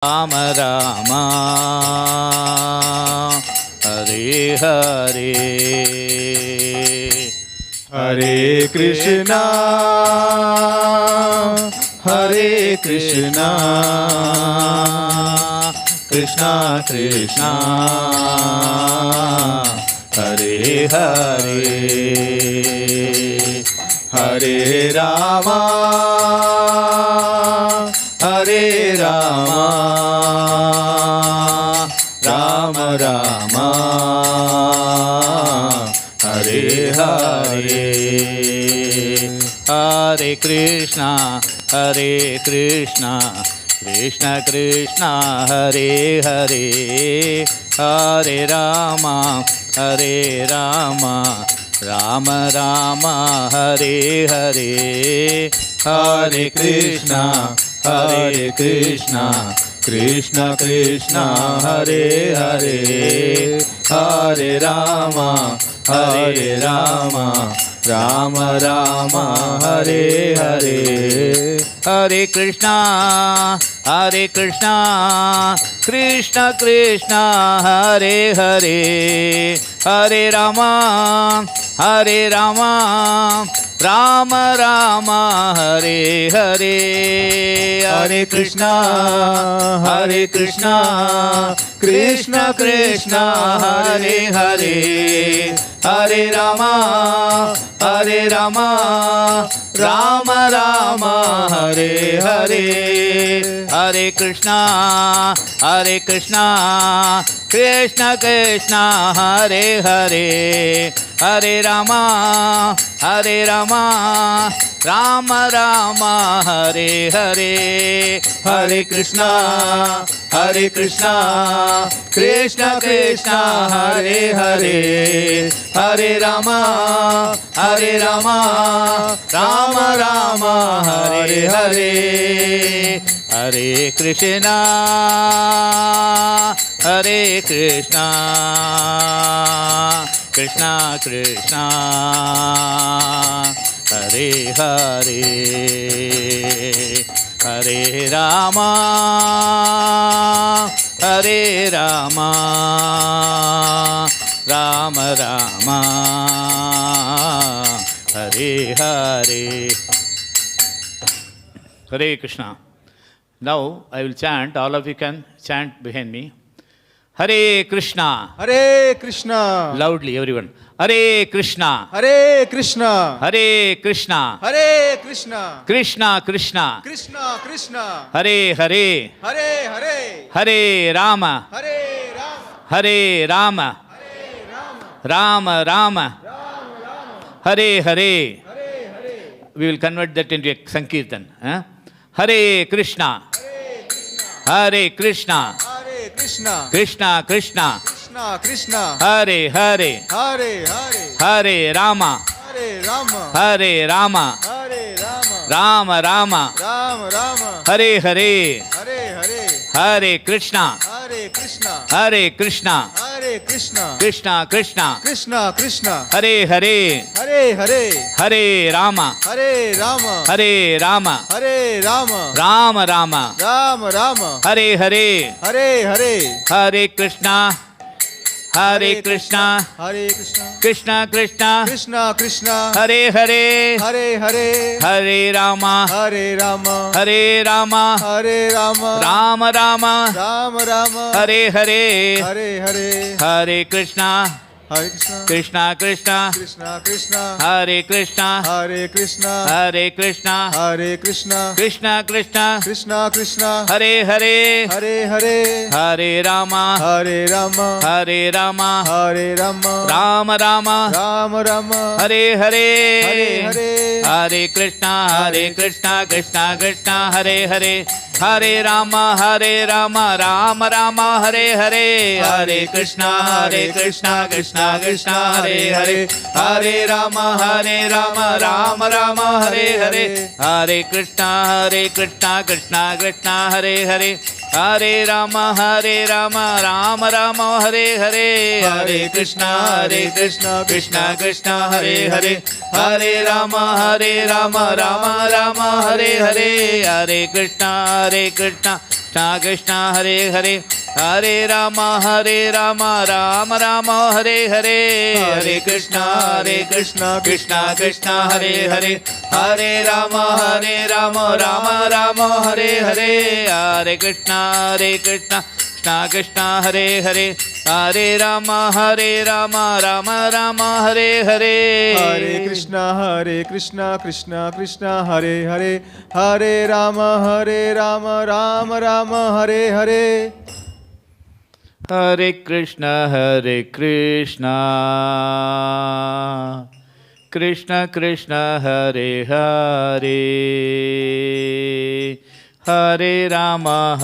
Rama Rama Hare Hare Hare Krishna Hare Krishna Krishna Krishna Hare Hare Hare Rama Hare Rama Rama Rama Hare Hare Hare Krishna Hare Krishna Krishna Krishna Hare Hare Hare Rama Hare Rama Rama Rama Hare Hare Hare Krishna Hare Krishna Krishna Krishna Hare Hare Hare Rama Hare Rama Rama Rama Hare Hare Hare Krishna Krishna Krishna Hare Hare Hare Rama Rama Rama Hare Hare Hare Krishna Krishna Krishna Hare Hare Hare Rama Rama Rama Hare Hare Hare Krishna Krishna Krishna Hare Hare Hare Rama Rama Rama Hare Hare Hare Krishna Krishna Krishna Hare Hare Hare Rama Rama Rama Hare Hare Hare Krishna Krishna Krishna Hare Hare Hare Rama Rama Rama Hare Hare Hare Krishna. Now I will chant, all of you can chant behind me. Hare Krishna. Hare Krishna. Loudly, everyone. Hare Krishna. Hare Krishna. Hare Krishna. Hare Krishna. Krishna Krishna. Krishna Krishna. Hare Hare. Hare Hare. Hare Rama. Hare Rama. Hare Rama. Hare Rama. Rama Rama. Rama Rama. Hare Hare. Hare Hare. We will convert that into a Sankirtan. Hare Krishna. Hare Krishna. Hare Krishna. Krishna Krishna. Krishna Krishna. Hare Hare. Hare Hare. Hare Rama. Hare Rama. Hare Rama. Hare Rama. Rama Rama. Rama Rama. Hare Hare. Hare Hare. Hare Krishna. Hare Krishna. Hare Krishna. Hare Krishna. Krishna Krishna. Krishna Krishna. Hare Hare. Hare Hare. Hare Rama. Hare Rama. Hare Rama. Hare Rama. Rama Rama. Rama Rama. Hare Hare. Hare Hare. Hare Krishna. Hare Krishna. Hare Krishna. Krishna Krishna. Krishna Krishna. Hare Hare. Hare Hare. Hare Rama. Hare Rama. Hare Rama. Hare Rama. Rama Rama. Rama Rama. Hare Hare. Hare Hare. Hare Krishna. Hare Krishna. Krishna Krishna. Krishna Krishna. Hare Krishna. Hare Krishna. Hare Krishna. Hare Krishna. Krishna Krishna. Krishna Krishna. Hare Hare. Hare Hare. Hare Rama. Hare Rama. Hare Rama. Hare Rama. Rama Rama. Rama Rama. Hare Hare. Hare Hare. Hare Krishna. Hare Krishna. Krishna Krishna. Hare Hare. Hare Rama. Hare Rama. Rama Rama. Hare Hare. Hare Krishna. Hare Krishna. Krishna Krishna Hare Hare Hare Rama Rama Rama Hare Hare Hare Krishna Krishna Krishna Hare Hare Hare Rama Rama Rama Hare Hare Hare Krishna Krishna Krishna Hare Hare Hare Rama Rama Rama Hare Hare Hare Krishna Krishna Hare Hare Hare Rama Rama Rama Hare Hare Hare Krishna Krishna Krishna Hare Hare Hare Rama Rama Rama Hare Hare Hare Krishna Krishna Krishna Hare Hare Hare Rama Rama Rama Hare Hare Hare Krishna Krishna Krishna Hare Hare Hare Rama Rama Rama Hare Hare Hare Krishna Krishna Krishna Hare Hare Hare Rama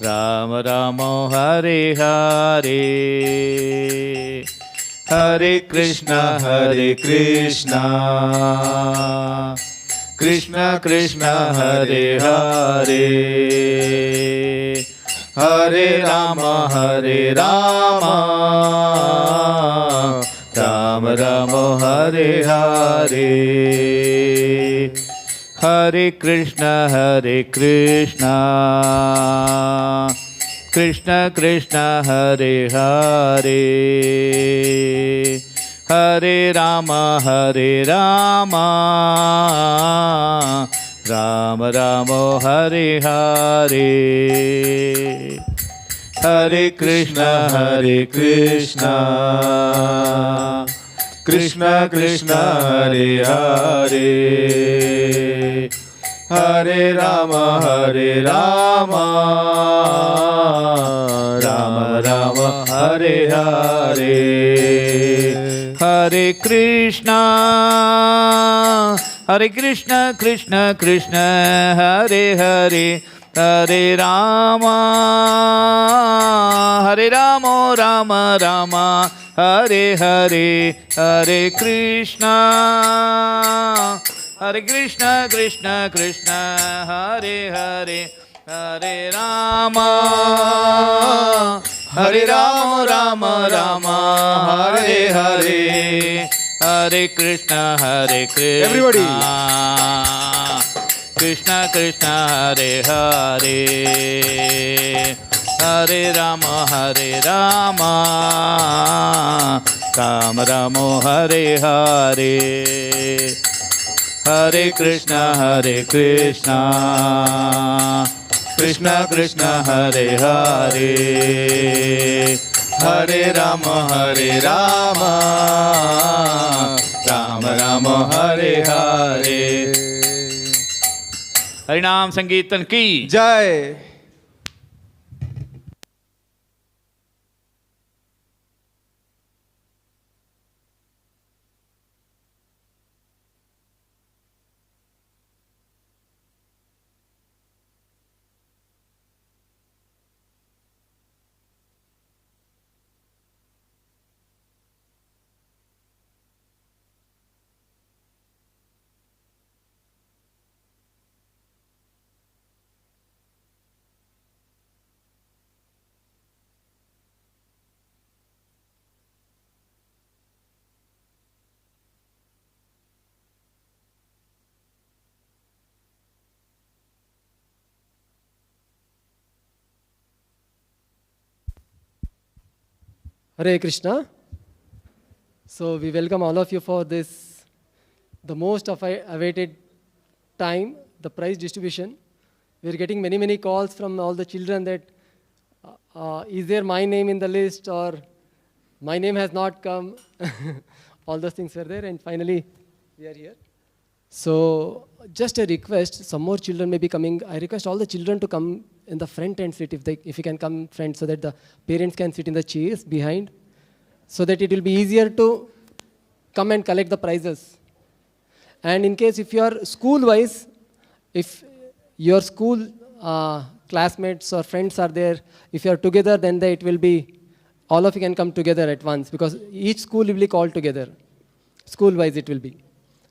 Rama Rama Hare Hare Hare Krishna Krishna Krishna Hare Hare Hare Rama Rama Rama Hare Hare Hare Krishna Krishna Krishna Hare Hare Hare Rama Rama Rama Hare Hare Hare Krishna Krishna Krishna Hare Hare Hare Rama Rama Rama Hare Hare Hare Krishna Krishna Krishna Hare Hare Hare Rama Rama Rama Hare Hare Hare Krishna Krishna Krishna Hare Hare Hare Rama Rama Rama Hare Hare Hare Krishna Everybody. Krishna Krishna Hare Hare Hare Rama Rama Rama Hare Hare Hare Krishna Krishna Krishna Hare Hare Hare Rama Rama Rama Hare Hare हरिनाम संकीर्तन की जय। Hare Krishna. So we welcome all of you for this, the most awaited time, the prize distribution. We are getting many calls from all the children that is there my name in the list or my name has not come. All those things were there and finally we are here. So just a request, some more children may be coming. I request all the children to come in the front and sit if you can come front so that the parents can sit in the chairs behind so that it will be easier to come and collect the prizes. And in case if you are school-wise, if your school classmates or friends are there, if you are together, then it will be, all of you can come together at once because each school will be called together. School-wise it will be.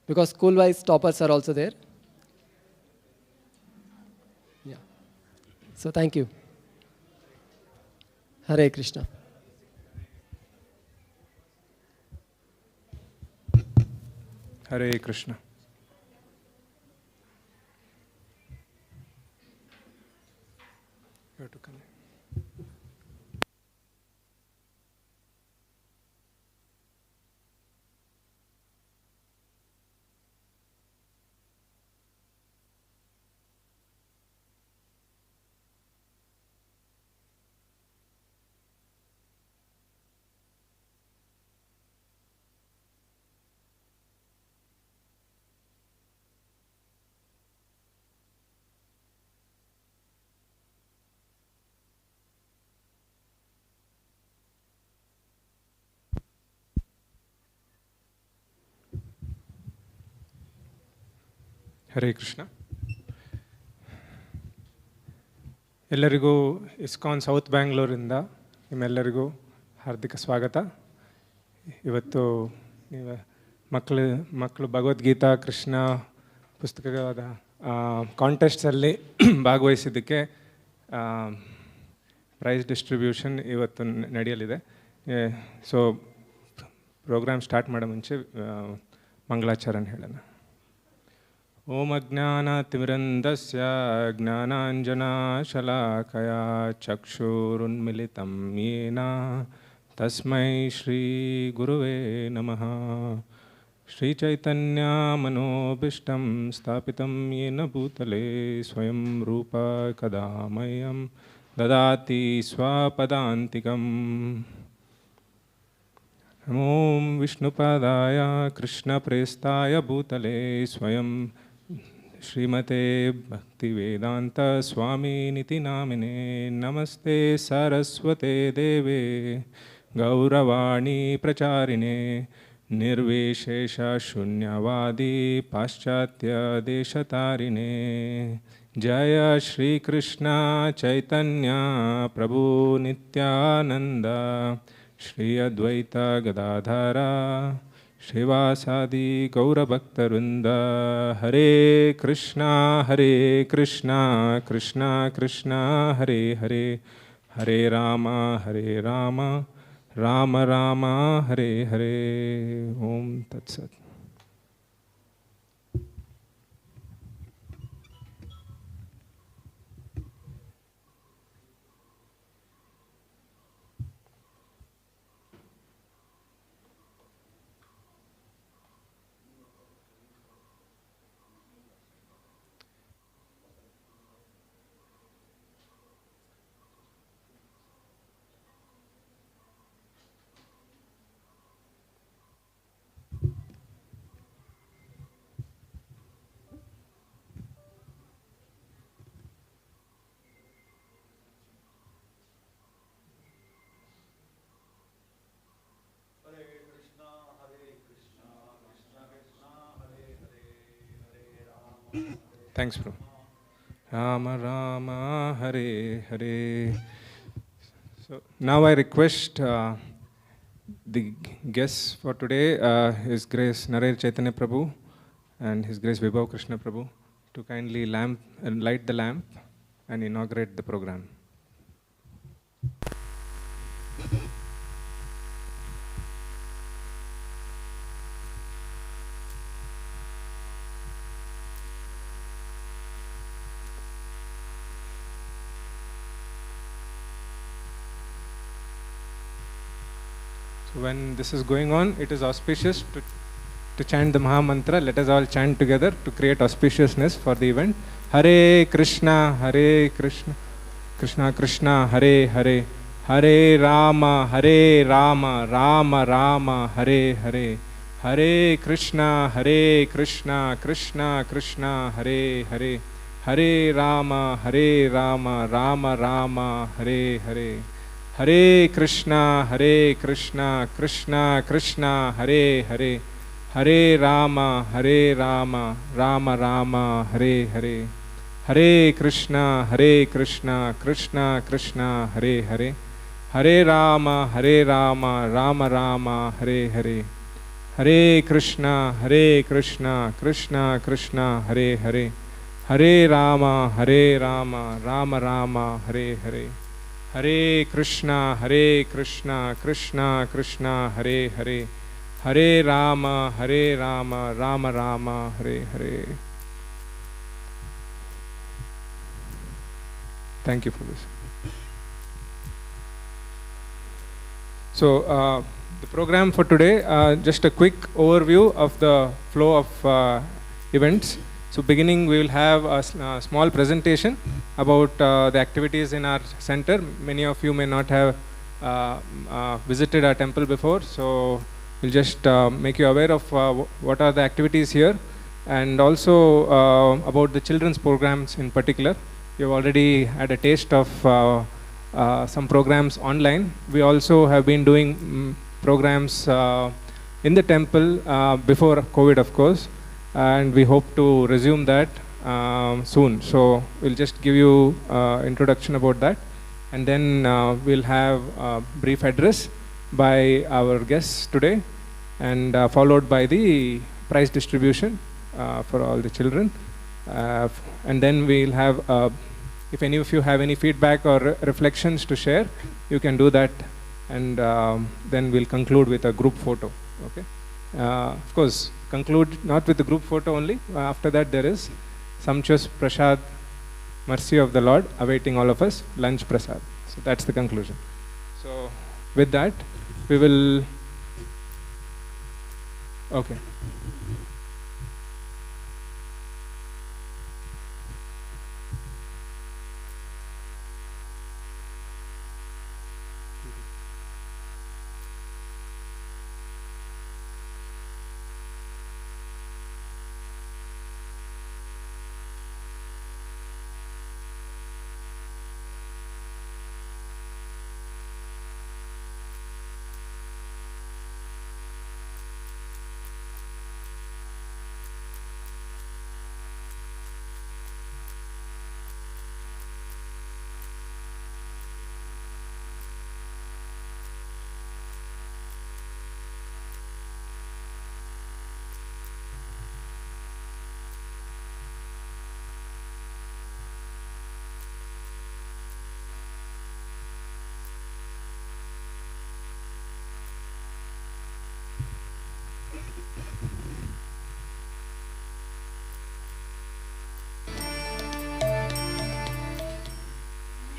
Because school-wise toppers are also there. Yeah. So thank you. Hare Krishna. Hare Krishna. You have to come. Hare Krishna. ಎಲ್ಲರಿಗೂ ISKCON south ಬ್ಯಾಂಗ್ಳೂರಿಂದ ನಿಮ್ಮೆಲ್ಲರಿಗೂ ಹಾರ್ದಿಕ ಸ್ವಾಗತ. ಇವತ್ತು ನೀವು ಮಕ್ಕಳು ಭಗವದ್ಗೀತಾ ಕೃಷ್ಣ ಪುಸ್ತಕದ ಕಾಂಟೆಸ್ಟಲ್ಲಿ ಭಾಗವಹಿಸಿದ್ದಕ್ಕೆ prize distribution ಇವತ್ತು ನಡೆಯಲಿದೆ. ಸೊ ಪ್ರೋಗ್ರಾಮ್ ಸ್ಟಾರ್ಟ್ ಮಾಡೋ ಮುಂಚೆ ಮಂಗಳಾಚರಣ ಹೇಳೋಣ. ಓಂ ಅಜ್ಞಾನತಿಮಿರಂಧಸ್ಯ ಜ್ಞಾನಾಂಜನಶಲಾಕಯಾ ಚಕ್ಷುರುನ್ಮಿಲಿತಂ ಯೇನ ತಸ್ಮೈ ಶ್ರೀ ಗುರುವೇ ನಮಃ. ಶ್ರೀಚೈತನ್ಯಮನೋಭೀಷ್ಟಂ ಸ್ಥಾಪಿತಂ ಯೇನ ಭೂತಲೇ ಸ್ವಯಂ ರೂಪ ಕದಾ ಮಹ್ಯಂ ದದಾತಿ ಸ್ವಪದಾಂತಿಕಂ. ಓಂ ವಿಷ್ಣುಪಾದಾಯ ಕೃಷ್ಣಪ್ರೇಷ್ಠಾಯ ಭೂತಲೇ ಸ್ವಯಂ ಶ್ರೀಮತೆ ಭಕ್ತಿವೇದಾಂತ ಸ್ವಾಮಿನಿತಿ ನಾಮಿನೇ. ನಮಸ್ತೆ ಸರಸ್ವತೆ ದೇವೇ ಗೌರವಾಣಿ ಪ್ರಚಾರಿಣೇ ನಿರ್ವಿಶೇಷ ಶೂನ್ಯವಾದಿ ಪಾಶ್ಚಾತ್ಯ ದೇಶತಾರಿಣೇ. ಜಯ ಶ್ರೀ ಕೃಷ್ಣ ಚೈತನ್ಯ ಪ್ರಭು ನಿತ್ಯಾನಂದ ಶ್ರೀ ಅದ್ವೈತ ಗದಾಧರ ಶ್ರೀವಾಸಾದಿ ಗೌರಭಕ್ತವೃಂದ. ಹರೇ ಕೃಷ್ಣ ಕೃಷ್ಣ ಕೃಷ್ಣ ಹರೇ ಹರೇ, ಹರೇ ರಾಮ ರಾಮ ರಾಮ ಹರೇ ಹರೇ. ಓಂ ತತ್ಸತ್. Thanks, bro. Rama Rama Hare Hare. So now I request the guests for today, His Grace Narer Chaitanya Prabhu and His Grace Vibhav Krishna Prabhu, to kindly light the lamp and inaugurate the program. So when this is going on, it is auspicious to chant the Maha Mantra. Let us all chant together to create auspiciousness for the event. Hare Krishna, Krishna Krishna, Hare Hare, Hare Rama, Rama Rama, Hare Hare, Hare Krishna, Krishna Krishna, Hare Hare, Hare Rama, Rama Rama, Hare Hare, Hare Krishna, Krishna Krishna, Hare Hare, Hare Rama, Rama Rama, Hare Hare, Hare Krishna, Krishna Krishna, Hare Hare, Hare Rama, Rama Rama, Hare Hare, Hare Krishna, Krishna Krishna, Hare Hare, Hare Rama, Rama Rama, Hare Hare, Hare Krishna, Krishna Krishna, Hare Hare, Hare Rama, Rama Rama, Hare Hare. Thank you for this. So the program for today, just a quick overview of the flow of events. So beginning, we will have a small presentation about the activities in our center. Many of you may not have visited our temple before, so we'll just make you aware of what are the activities here, and also about the children's programs in particular. You've already had a taste of some programs online. We also have been doing programs in the temple before COVID, of course, and we hope to resume that soon. So we'll just give you introduction about that, and then we'll have a brief address by our guests today, and followed by the prize distribution for all the children. And then we'll have, if any of you have any feedback or reflections to share, you can do that, and then we'll conclude with a group photo. Okay. Of course, conclude not with the group photo only. After that, there is sumptuous prasad, mercy of the Lord awaiting all of us, lunch prasad. So that's the conclusion. So with that, we will. Okay.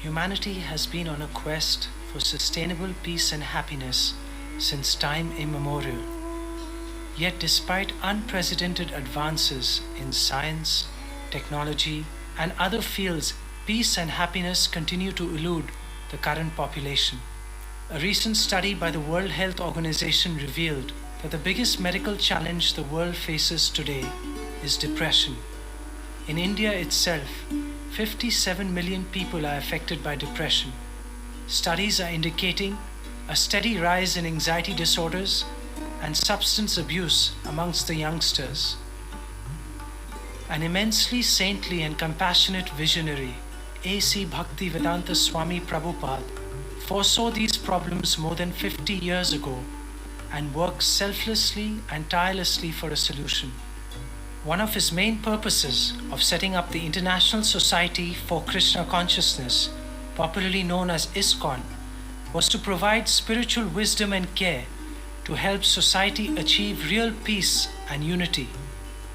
Humanity has been on a quest for sustainable peace and happiness since time immemorial. Yet despite unprecedented advances in science, technology, and other fields, peace and happiness continue to elude the current population. A recent study by the World Health Organization revealed that the biggest medical challenge the world faces today is depression. In India itself, 57 million people are affected by depression. Studies are indicating a steady rise in anxiety disorders and substance abuse amongst the youngsters. An immensely saintly and compassionate visionary, A.C. Bhaktivedanta Swami Prabhupada, foresaw these problems more than 50 years ago and worked selflessly and tirelessly for a solution. One of his main purposes of setting up the International Society for Krishna Consciousness, popularly known as ISKCON, was to provide spiritual wisdom and care to help society achieve real peace and unity.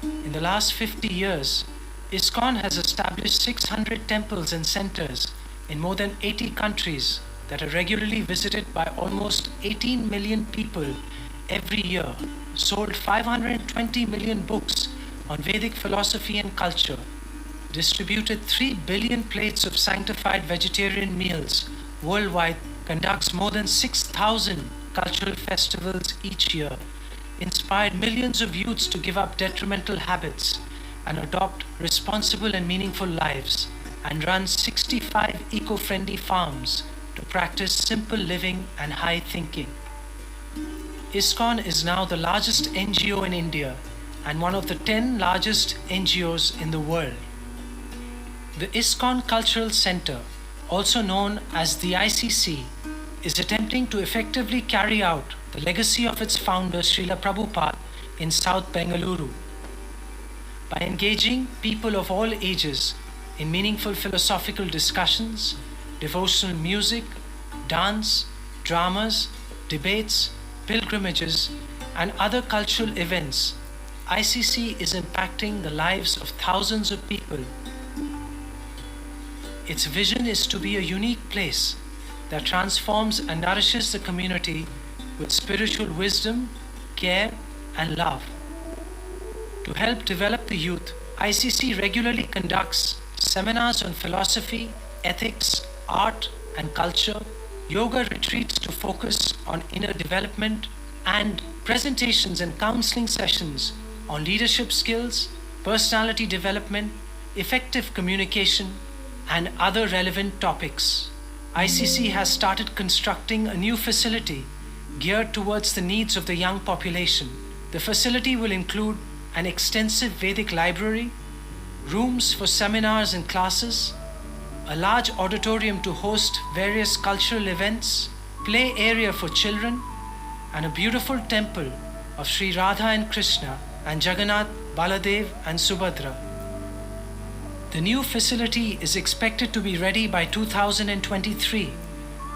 In the last 50 years, ISKCON has established 600 temples and centers in more than 80 countries that are regularly visited by almost 18 million people every year, sold 520 million books on Vedic philosophy and culture, distributed 3 billion plates of sanctified vegetarian meals worldwide, conducts more than 6,000 cultural festivals each year, inspired millions of youths to give up detrimental habits and adopt responsible and meaningful lives, and runs 65 eco-friendly farms to practice simple living and high thinking. ISKCON is now the largest NGO in India and one of the 10 largest NGOs in the world. The ISKCON Cultural Center, also known as the ICC, is attempting to effectively carry out the legacy of its founder Srila Prabhupada in South Bengaluru. By engaging people of all ages in meaningful philosophical discussions, devotional music, dance, dramas, debates, pilgrimages, and other cultural events, ICC is impacting the lives of thousands of people. Its vision is to be a unique place that transforms and nourishes the community with spiritual wisdom, care, and love. To help develop the youth, ICC regularly conducts seminars on philosophy, ethics, art, and culture, yoga retreats to focus on inner development, and presentations and counseling sessions on leadership skills, personality development, effective communication, and other relevant topics. ICC has started constructing a new facility geared towards the needs of the young population. The facility will include an extensive Vedic library, rooms for seminars and classes, a large auditorium to host various cultural events, play area for children, and a beautiful temple of Sri Radha and Krishna and Jagannath, Baladev and Subhadra. The new facility is expected to be ready by 2023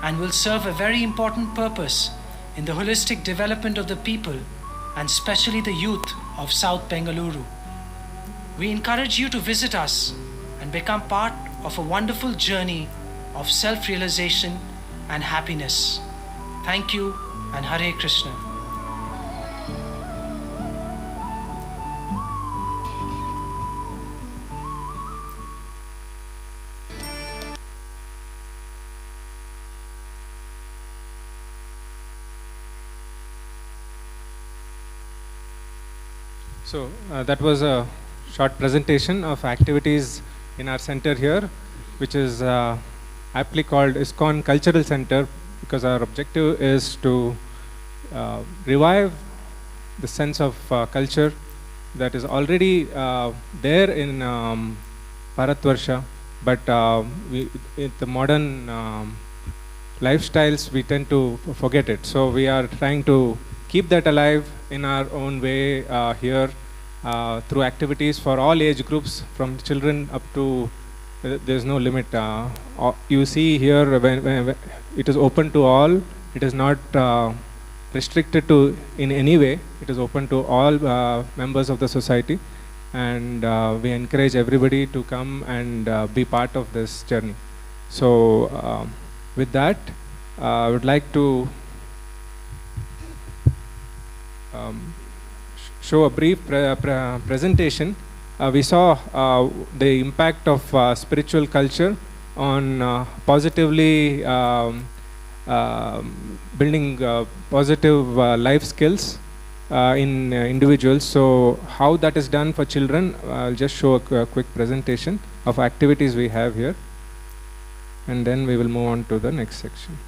and will serve a very important purpose in the holistic development of the people and especially the youth of South Bengaluru. We encourage you to visit us and become part of a wonderful journey of self-realization and happiness. Thank you and Hare Krishna. So that was a short presentation of activities in our center here, which is aptly called ISKCON Cultural Center, because our objective is to revive the sense of culture that is already there in Bharatvarsha, but in the modern lifestyles we tend to forget it. So we are trying to keep that alive in our own way here through activities for all age groups, from children up to there's no limit. You see here when it is open to all. It is not restricted to in any way. It is open to all members of the society, and we encourage everybody to come and be part of this journey. So with that, I would like to show a brief presentation. We saw the impact of spiritual culture on positively building positive life skills in individuals. So how that is done for children, I'll just show a quick presentation of activities we have here, and then we will move on to the next section.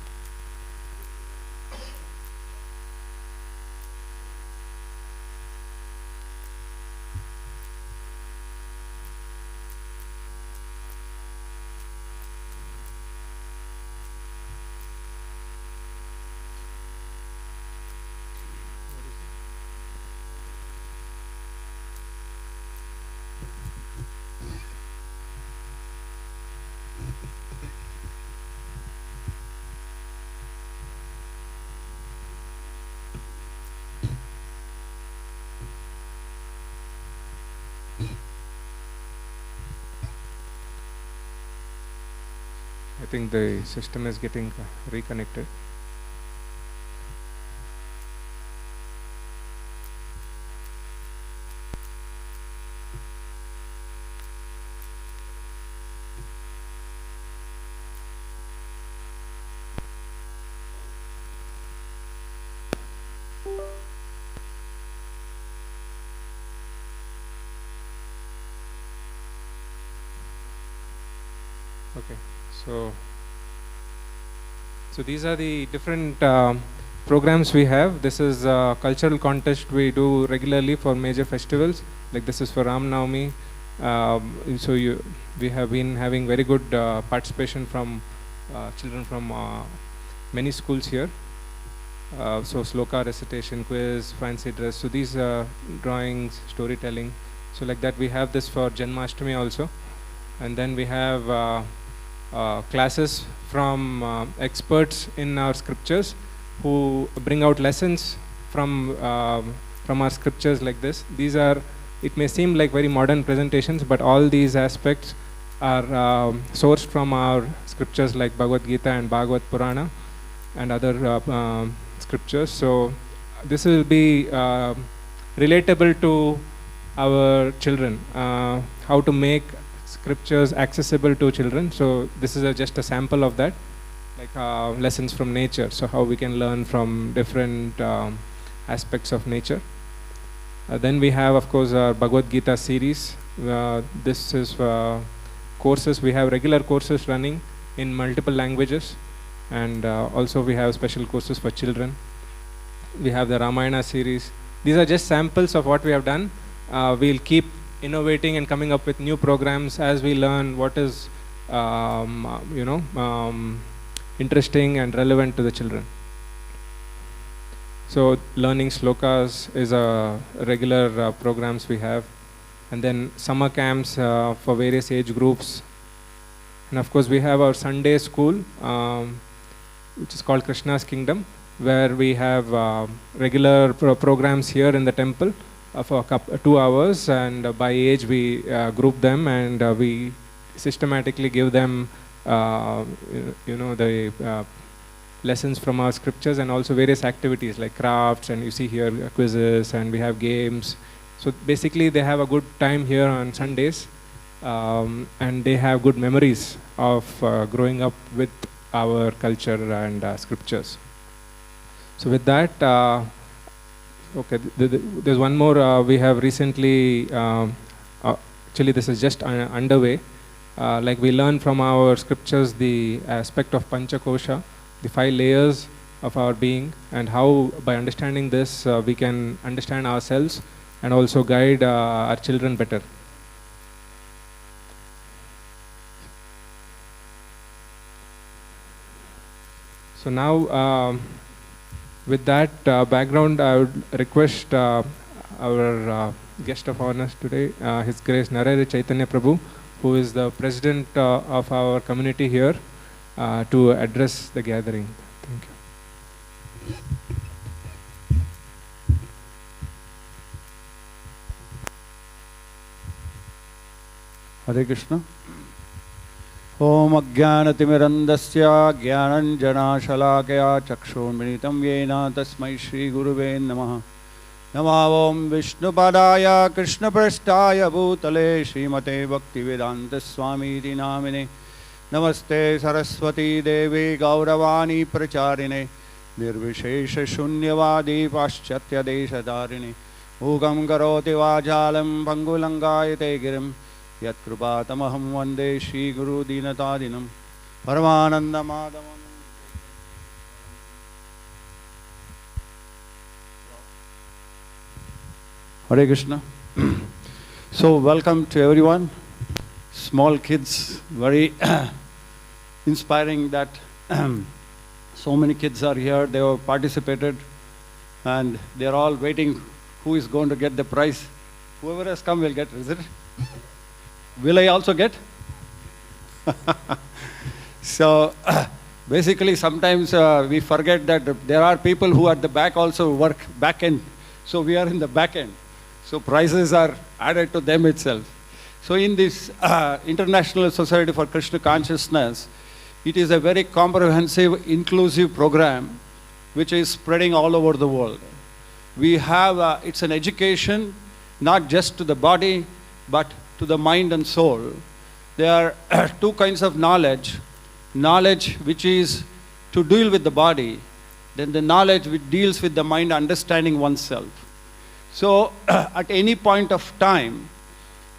I think the system is getting reconnected. Okay. So these are the different programs we have. This is a cultural contest we do regularly for major festivals. Like this is for Ram Navami. We have been having very good participation from children from many schools here. So sloka recitation, quiz, fancy dress. So these drawings, storytelling. So like that we have this for Janmashtami also. And then we have classes from experts in our scriptures who bring out lessons from our scriptures like this. These are, it may seem like very modern presentations, but all these aspects are sourced from our scriptures like Bhagavad Gita and Bhagavad Purana and other scriptures. So this will be relatable to our children, how to make scriptures accessible to children. So this is just a sample of that, like lessons from nature, so how we can learn from different aspects of nature. Then we have, of course, our Bhagavad Gita series. This is courses. We have regular courses running in multiple languages, and also we have special courses for children. We have the Ramayana series. These are just samples of what we have done. We'll keep innovating and coming up with new programs as we learn what is interesting and relevant to the children. So learning slokas is a regular programs we have, and then summer camps for various age groups. And of course we have our Sunday school, which is called Krishna's Kingdom, where we have regular programs here in the temple for 2 hours, and by age we group them, and we systematically give them the lessons from our scriptures, and also various activities like crafts, and you see here quizzes, and we have games. So basically they have a good time here on Sundays, and they have good memories of growing up with our culture and scriptures. So with that, okay, there's one more we have recently, actually this is just underway. Like we learn from our scriptures the aspect of Panchakosha, the 5 layers of our being, and how by understanding this we can understand ourselves and also guide our children better. So now with that background, I would request our guest of honor today, His Grace Narayana Chaitanya Prabhu, who is the president of our community here, to address the gathering. Thank you. Hare Krishna. Om Ajnanatimirandasya Jnananjanashalakaya Chakshurmilitam Yena Tasmai Shri Guruve Namaha. Namo Om Vishnupadaya Krishna Prasthaya Bhutale Srimate Bhaktivedanta Swami Iti Namine. Namaste Saraswati Devi Gauravani Pracharine Nirvishesha Shunyavadi Paschatya Deshadarine Ugam Karoti Vajalam Pangulangayate Girim Yat Krupatamaham Vande Shri Guru Dinatadinam Paramananda Madhamam. Hare Krishna. So welcome to everyone. Small kids, very inspiring that so many kids are here. They have participated and they are all waiting who is going to get the prize. Whoever has come will get, is it? Will I also get? So basically sometimes we forget that there are people who at the back also work back end. So we are in the back end. So prizes are added to them itself. So in this International Society for Krishna Consciousness, it is a very comprehensive, inclusive program which is spreading all over the world. We have, it's an education not just to the body, but to the mind and soul. There are 2 kinds of knowledge. Knowledge which is to deal with the body, then the knowledge which deals with the mind, understanding oneself. So at any point of time,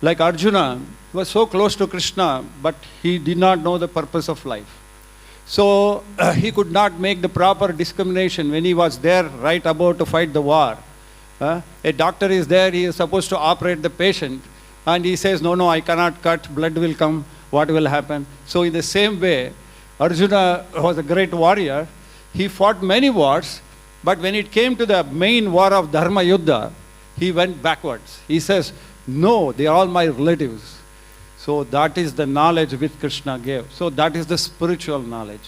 like Arjuna was so close to Krishna, but he did not know the purpose of life. So he could not make the proper discrimination when he was there right about to fight the war. A doctor is there, he is supposed to operate the patient, and he says, no, I cannot cut, blood will come, what will happen? So in the same way, Arjuna was a great warrior. He fought many wars, but when it came to the main war of Dharma Yuddha, he went backwards. He says, no, they are all my relatives. So that is the knowledge which Krishna gave. So that is the spiritual knowledge.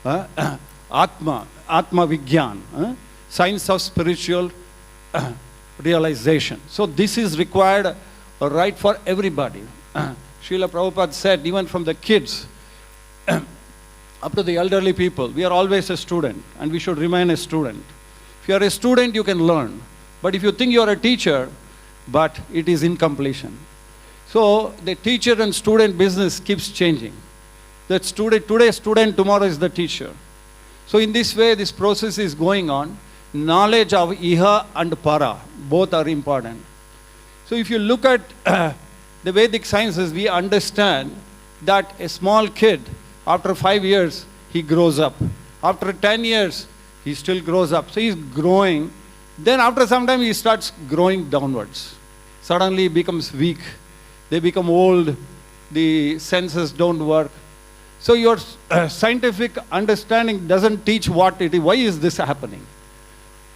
Atma Vigyan, science of spiritual realization. So this is required right for everybody. Srila Prabhupada said, even from the kids up to the elderly people, we are always a student and we should remain a student. If you are a student, you can learn. But if you think you are a teacher, but it is incompletion. So the teacher and student business keeps changing. That student, today student, tomorrow is the teacher. So in this way, this process is going on. Knowledge of Iha and Para, both are important. So if you look at the Vedic sciences, we understand that a small kid, after 5 years, he grows up. After 10 years, he still grows up. So he's growing. Then after some time, he starts growing downwards. Suddenly he becomes weak. They become old. The senses don't work. So your scientific understanding doesn't teach what it is. Why is this happening?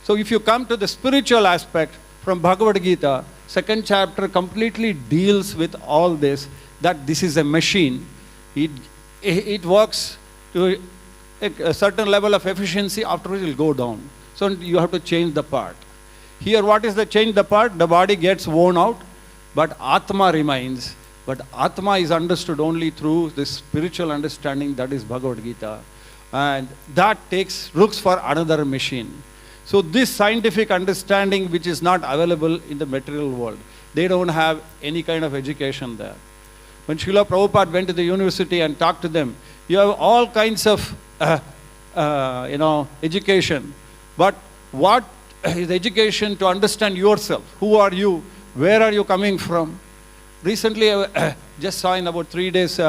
So if you come to the spiritual aspect from Bhagavad Gita, 2nd chapter completely deals with all this, that this is a machine. It works to a certain level of efficiency, afterwards it will go down. So you have to change the part. Here what is the change the part? The body gets worn out, but Atma remains. But Atma is understood only through this spiritual understanding, that is Bhagavad Gita. And that looks for another machine. So this scientific understanding which is not available in the material world, they don't have any kind of education there. When Srila Prabhupada went to the university and talked to them, you have all kinds of education. But what is education to understand yourself? Who are you? Where are you coming from? Recently, I just saw in about 3 days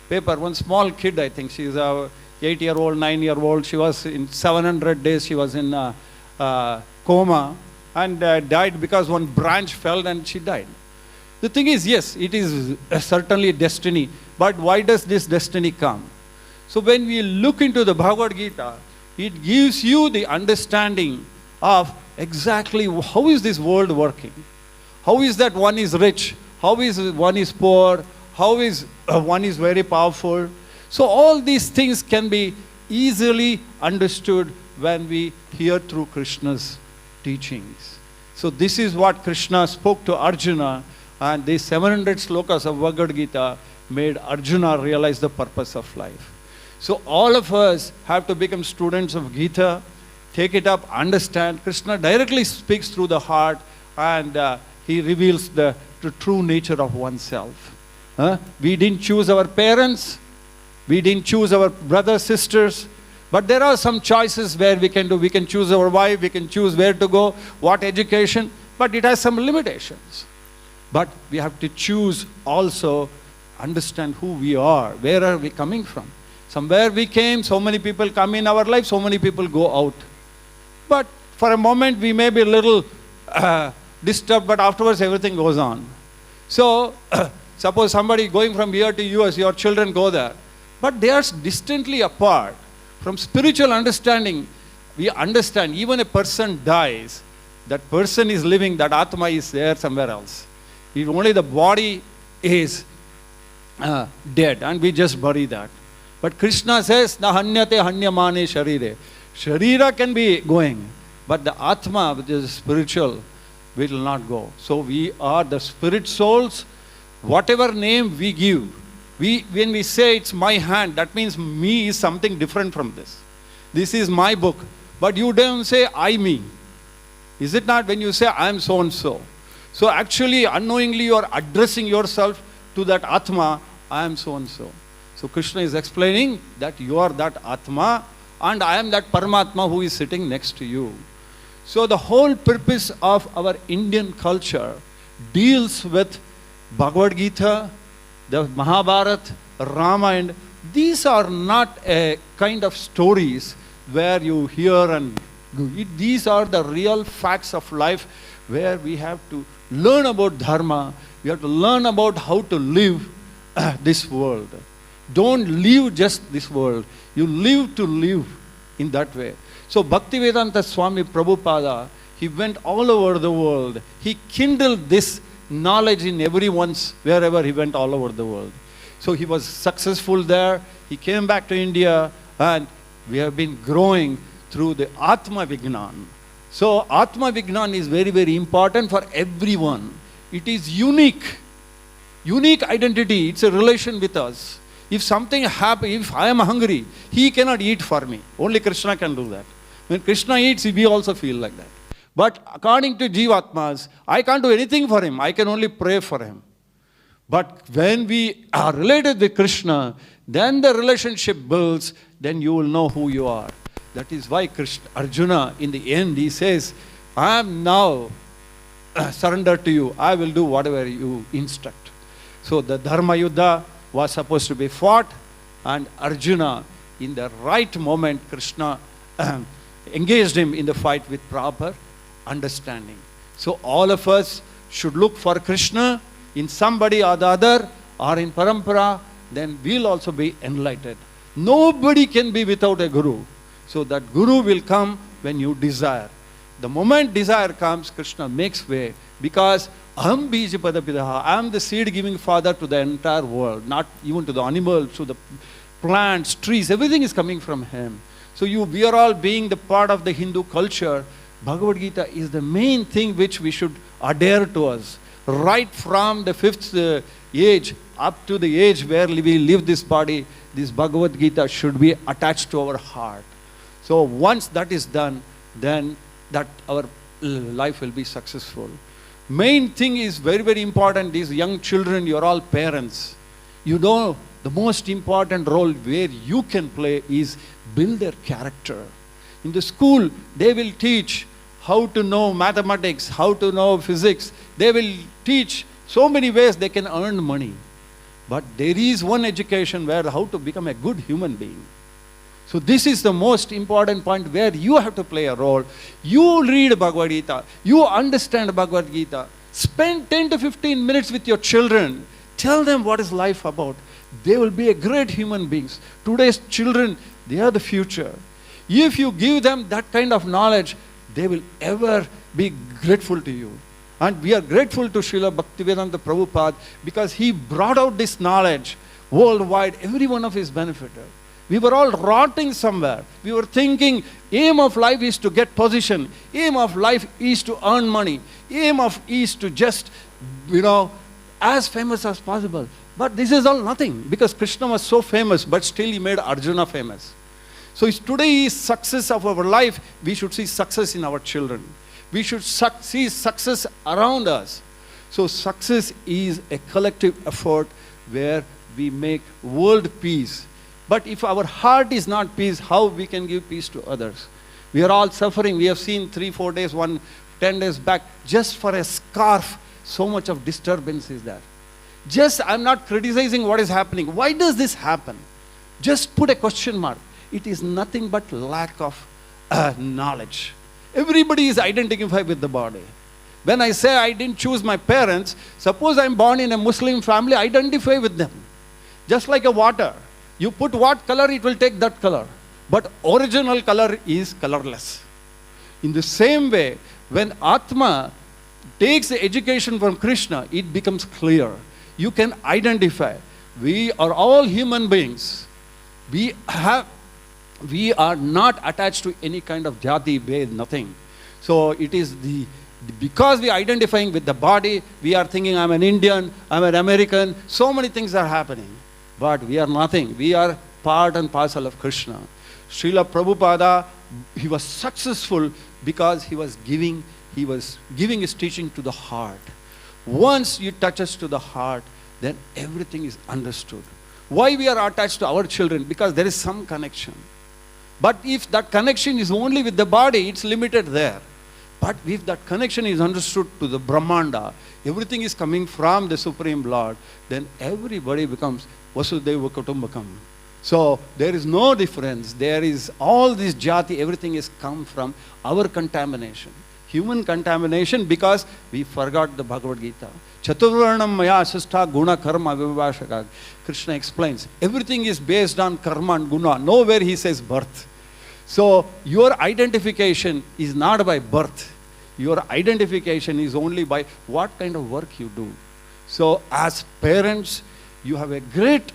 paper, one small kid, I think, she's a 8-year-old, 9-year-old, she was in 700 days, she was in coma and died because one branch fell and she died. The thing is, yes, it is certainly destiny, but why does this destiny come? So when we look into the Bhagavad Gita, it gives you the understanding of exactly how is this world working. How is that one is rich? How is one is poor? How is one is very powerful? So all these things can be easily understood when we hear through Krishna's teachings. So this is what Krishna spoke to Arjuna, and these 700 slokas of Bhagavad Gita made Arjuna realize the purpose of life. So all of us have to become students of Gita, take it up, understand. Krishna directly speaks through the heart, and he reveals the true nature of oneself. We didn't choose our parents, we didn't choose our brothers, sisters, but there are some choices where we can do. We can choose our wife, we can choose where to go, what education, but it has some limitations. But we have to choose also, understand who we are, where are we coming from. Somewhere we came, so many people come in our life, so many people go out. But for a moment we may be a little disturbed, but afterwards everything goes on. So, suppose somebody going from here to US, your children go there, but they are distantly apart. From spiritual understanding, we understand even a person dies, that person is living, that Atma is there somewhere else. If only the body is dead, and we just bury that. But Krishna says, na hanyate hanyamane sharire. Sharira can be going, but the Atma, which is spiritual, will not go. So we are the spirit souls. Whatever name we give, when we say it's my hand, that means me is something different from this. This is my book. But you don't say I me. Is it not when you say I am so and so? So actually unknowingly you are addressing yourself to that Atma, I am so and so. So Krishna is explaining that you are that Atma and I am that Paramatma who is sitting next to you. So the whole purpose of our Indian culture deals with Bhagavad Gita, the Mahabharata, Ramayana. These are not a kind of stories where you hear and go. These are the real facts of life where we have to learn about dharma. We have to learn about how to live this world. Don't live just this world. You live to live in that way. So Bhaktivedanta Swami Prabhupada, he went all over the world. He kindled this knowledge in everyone's, wherever he went all over the world. So he was successful there. He came back to India and we have been growing through the Atma Vignan. So Atma Vignan is very, very important for everyone. It is unique. unique identity. It's a relation with us. If something happens, if I am hungry, he cannot eat for me. Only Krishna can do that. When Krishna eats, we also feel like that. But according to Jivatmas, I can't do anything for him. I can only pray for him. But when we are related with Krishna, then the relationship builds, then you will know who you are. That is why Arjuna, in the end, he says, I am now surrendered to you. I will do whatever you instruct. So the Dharma Yuddha was supposed to be fought, and Arjuna, in the right moment, Krishna engaged him in the fight with proper understanding. So all of us should look for Krishna in somebody or the other, or in Parampara, then we'll also be enlightened. Nobody can be without a Guru. So that Guru will come when you desire. The moment desire comes, Krishna makes way, because Aham Bijapada Pidaha, I am the seed-giving father to the entire world, not even to the animals, to the plants, trees, everything is coming from him. So we are all being the part of the Hindu culture. Bhagavad Gita is the main thing which we should adhere to us. Right from the 5th age up to the age where we live this body, this Bhagavad Gita should be attached to our heart. So once that is done, then that our life will be successful. Main thing is very, very important. These young children, you're all parents. You know the most important role where you can play is build their character. In the school, they will teach how to know mathematics, how to know physics. They will teach so many ways they can earn money. But there is one education where how to become a good human being. So this is the most important point where you have to play a role. You read Bhagavad Gita. You understand Bhagavad Gita. Spend 10 to 15 minutes with your children. Tell them what is life about. They will be a great human beings. Today's children, they are the future. If you give them that kind of knowledge, they will ever be grateful to you. And we are grateful to Srila Bhaktivedanta Prabhupada because he brought out this knowledge worldwide. Every one of us benefited. We were all rotting somewhere. We were thinking aim of life is to get position. Aim of life is to earn money. Aim of is to just, as famous as possible. But this is all nothing because Krishna was so famous, but still he made Arjuna famous. So today is success of our life. We should see success in our children. We should see success around us. So success is a collective effort where we make world peace. But if our heart is not peace, how we can give peace to others? We are all suffering. We have seen 3-4 days, 10 days back, just for a scarf, so much of disturbance is there. I'm not criticizing what is happening. Why does this happen? Just put a question mark. It is nothing but lack of knowledge. Everybody is identified with the body. When I say I didn't choose my parents, suppose I'm born in a Muslim family, identify with them. Just like a water. You put what color, it will take that color. But original color is colorless. In the same way, when Atma takes the education from Krishna, it becomes clear. You can identify. We are all human beings. We are not attached to any kind of jati, ved, nothing. So it is because we are identifying with the body, we are thinking I'm an Indian, I'm an American, so many things are happening. But we are nothing. We are part and parcel of Krishna. Srila Prabhupada, he was successful because he was giving his teaching to the heart. Once you touch us to the heart, then everything is understood. Why we are attached to our children? Because there is some connection. But if that connection is only with the body, it's limited there. But if that connection is understood to the Brahmanda, everything is coming from the Supreme Lord, then everybody becomes Vasudeva Kutumbakam. So there is no difference. There is all this jati, everything is come from our contamination. Human contamination because we forgot the Bhagavad Gita. Chaturvarnam maya asistha guna karma vivashaka. Krishna explains, everything is based on karma and guna. Nowhere he says birth. So your identification is not by birth. Your identification is only by what kind of work you do. So as parents, you have a great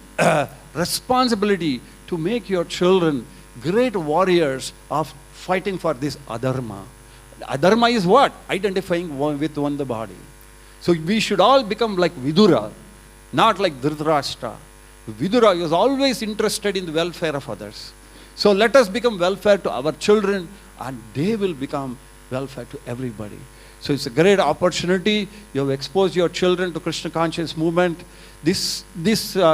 responsibility to make your children great warriors of fighting for this adharma. Adharma is what? Identifying with one the body. So we should all become like Vidura. Not like Dhritarashtra. Vidura was always interested in the welfare of others. So let us become welfare to our children, and they will become welfare to everybody. So it's a great opportunity. You have exposed your children to Krishna conscious movement. This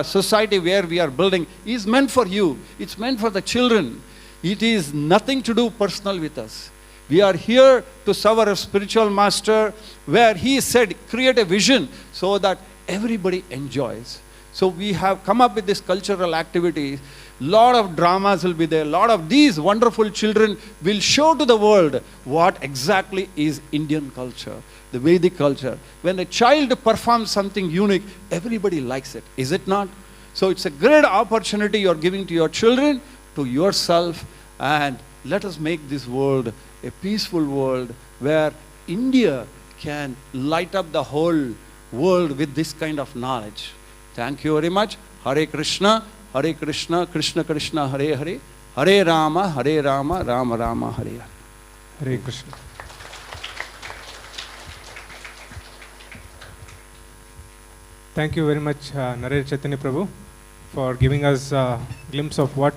society where we are building is meant for you. It's meant for the children. It is nothing to do personal with us. We are here to serve our spiritual master, where he said, create a vision so that everybody enjoys. So we have come up with this cultural activities. Lot of dramas will be there. Lot of these wonderful children will show to the world what exactly is Indian culture, the Vedic culture. When a child performs something unique, everybody likes it. Is it not? So it's a great opportunity you are giving to your children, to yourself, and let us make this world a peaceful world where India can light up the whole world with this kind of knowledge. Thank you very much. Hare Krishna, Krishna Krishna, Hare Hare, Hare Rama, Rama Rama, Hare Hare. Hare Krishna. Thank you very much, Narayana Chaitanya Prabhu, for giving us a glimpse of what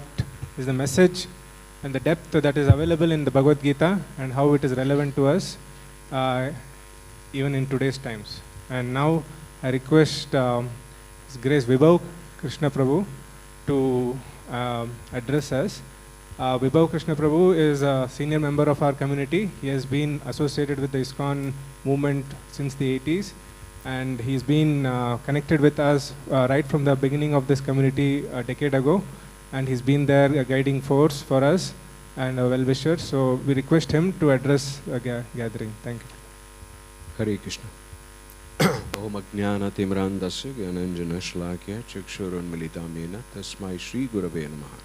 is the message and the depth that is available in the Bhagavad Gita and how it is relevant to us even in today's times. And now I request His Grace Vibhav Krishna Prabhu to address us. Vibhav Krishna Prabhu is a senior member of our community. He has been associated with the ISKCON movement since the 80s, and he's been connected with us right from the beginning of this community a decade ago, and he's been there a guiding force for us and a well-wisher. So we request him to address the gathering. Thank you. Hare Krishna. Om Ajnana Timrandasya Gyananjana Shlakya Chakshurunmilitam Yena Tasmai Shri Gurave Namaha.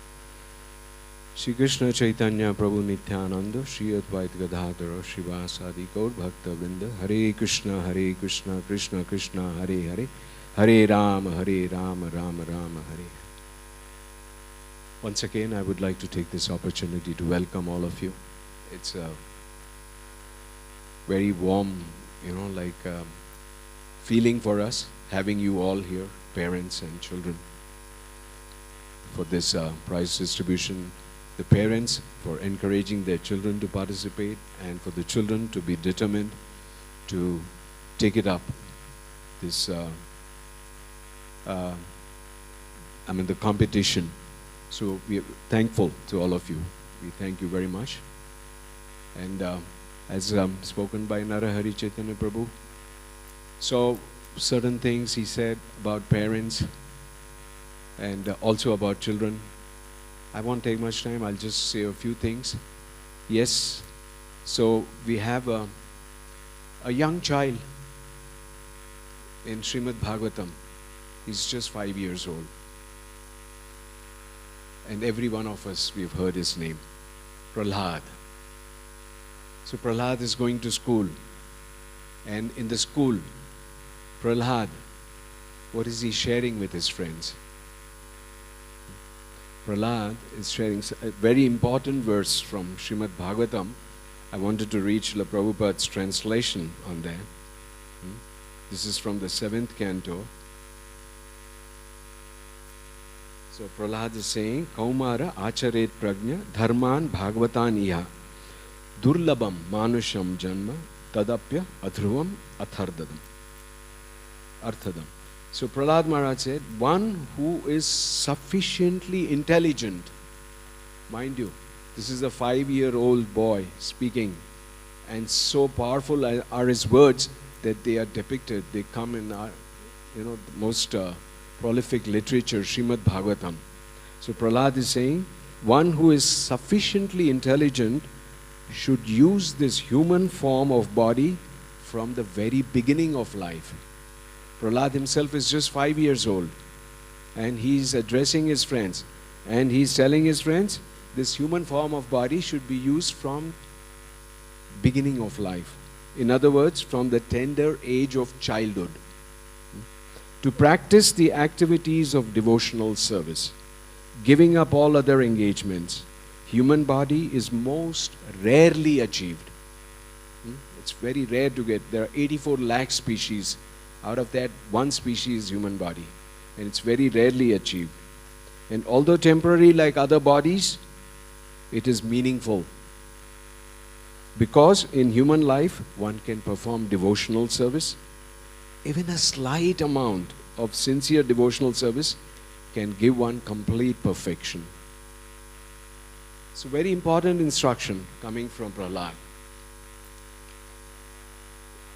Shri Krishna Chaitanya Prabhu Nityananda Shri Advaita Gadadhara Shivasadi Gaur Bhakta Vrinda Hare Krishna Krishna Krishna Hare Hare Hare Rama Rama Rama Hare. Once again, I would like to take this opportunity to welcome all of you. It's a very warm, feeling for us, having you all here, parents and children, for this prize distribution. The parents for encouraging their children to participate, and for the children to be determined to take it up. This, the competition. So we are thankful to all of you. We thank you very much. And as spoken by Narahari Chaitanya Prabhu, so certain things he said about parents and also about children. I won't take much time, I'll just say a few things. Yes, so we have a young child in Srimad Bhagavatam. He's just 5 years old. And every one of us, we've heard his name, Prahlad. So Prahlad is going to school. And in the school, Prahlad, what is he sharing with his friends? Prahlad is sharing a very important verse from Srimad Bhagavatam. I wanted to read Srila Prabhupada's translation on that. This is from the 7th canto. So Prahlad is saying, Kaumara acharet prajna dharman bhagavatan iha durlabam manusham janma tadapya adhruvam athardadam. Arthadam. So Prahlad Maharaj said, one who is sufficiently intelligent, mind you, this is a 5-year-old boy speaking, and so powerful are his words that they are depicted. They come in our, the most prolific literature, Srimad Bhagavatam. So Prahlad is saying, one who is sufficiently intelligent should use this human form of body from the very beginning of life. Prahlad himself is just 5 years old, and he's addressing his friends, and he's telling his friends, this human form of body should be used from beginning of life. In other words, from the tender age of childhood, to practice the activities of devotional service, giving up all other engagements. Human body is most rarely achieved. It's very rare to get. There are 84 lakh species Out of that, one species is human body. And it's very rarely achieved. And although temporary like other bodies, it is meaningful. Because in human life, one can perform devotional service. Even a slight amount of sincere devotional service can give one complete perfection. It's a very important instruction coming from Prahlad.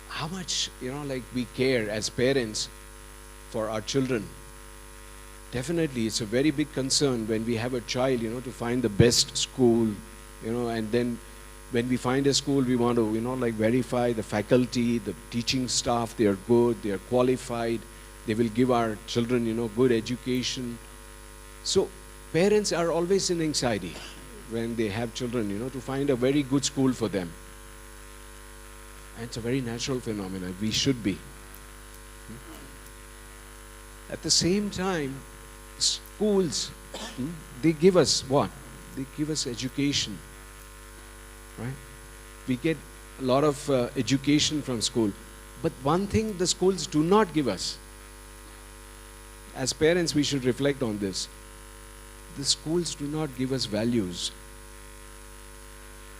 How much, like we care as parents for our children. Definitely, it's a very big concern when we have a child, to find the best school, and then when we find a school, we want to, verify the faculty, the teaching staff, they are good, they are qualified, they will give our children, good education. So, parents are always in anxiety when they have children, to find a very good school for them. And it's a very natural phenomenon. We should be. At the same time, schools, they give us what? They give us education. Right? We get a lot of education from school. But one thing the schools do not give us. As parents, we should reflect on this. The schools do not give us values.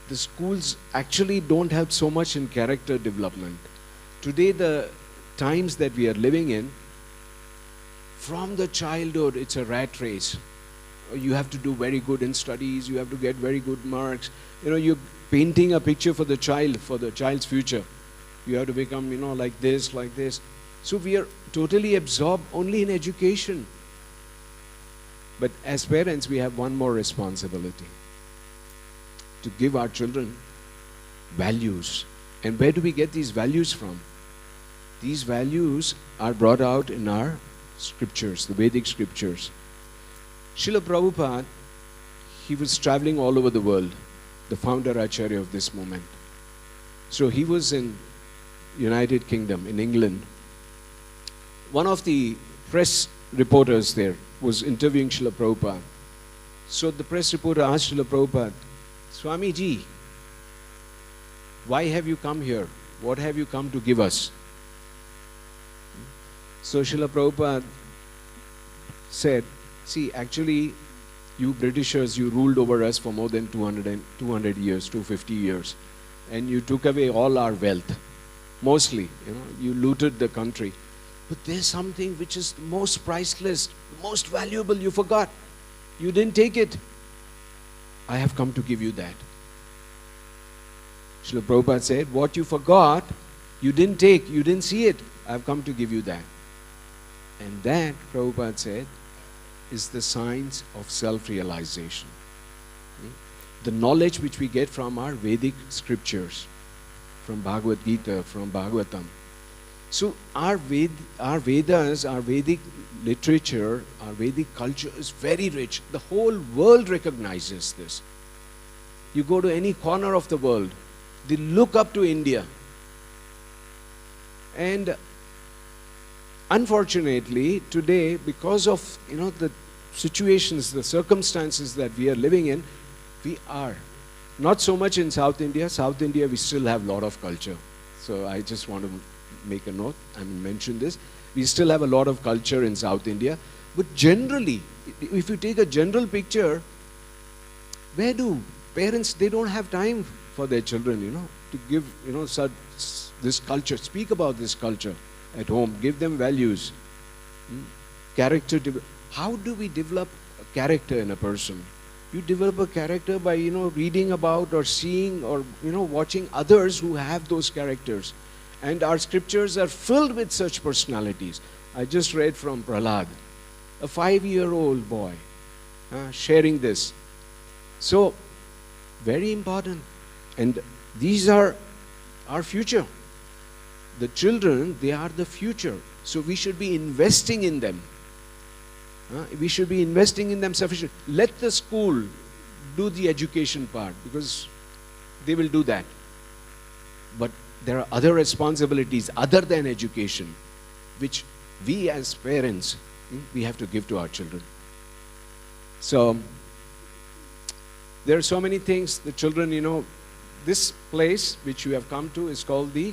The schools actually don't help so much in character development. Today, the times that we are living in, from the childhood, it's a rat race. You have to do very good in studies, you have to get very good marks. You're painting a picture for the child's future. You have to become, like this, like this. So we are totally absorbed only in education. But as parents, we have one more responsibility. To give our children values. And where do we get these values from? These values are brought out in our scriptures, the Vedic scriptures. Srila Prabhupada, he was traveling all over the world, the founder Acharya of this movement. So he was in United Kingdom, in England. One of the press reporters there was interviewing Srila Prabhupada. So the press reporter asked Srila Prabhupada, Swamiji, why have you come here? What have you come to give us? So Srila Prabhupada said, see, actually, you Britishers, you ruled over us for more than 200 years, 250 years. And you took away all our wealth. Mostly, you looted the country. But there's something which is the most priceless, the most valuable, you forgot. You didn't take it. I have come to give you that. Srila Prabhupada said, what you forgot, you didn't take, you didn't see it. I have come to give you that. And that, Prabhupada said, is the science of self-realization. The knowledge which we get from our Vedic scriptures, from Bhagavad Gita, from Bhagavatam. So our Vedas, our Vedic literature, our Vedic culture is very rich. The whole world recognizes this. You go to any corner of the world, they look up to India. And unfortunately, today, because of the situations, the circumstances that we are living in, we are not so much in South India. South India, we still have a lot of culture. So I just want to make a note, mention this. We still have a lot of culture in South India. But generally, if you take a general picture, where do parents, they don't have time for their children, to give, such this culture, speak about this culture at home, give them values, character. How do we develop a character in a person? You develop a character by, reading about or seeing or, watching others who have those characters. And our scriptures are filled with such personalities. I just read from Prahlad, a 5-year-old boy, sharing this. So, very important. And these are our future. The children, they are the future. So we should be investing in them. We should be investing in them sufficiently. Let the school do the education part, because they will do that. But there are other responsibilities other than education, which we as parents, we have to give to our children. So, there are so many things. The children, this place which you have come to is called the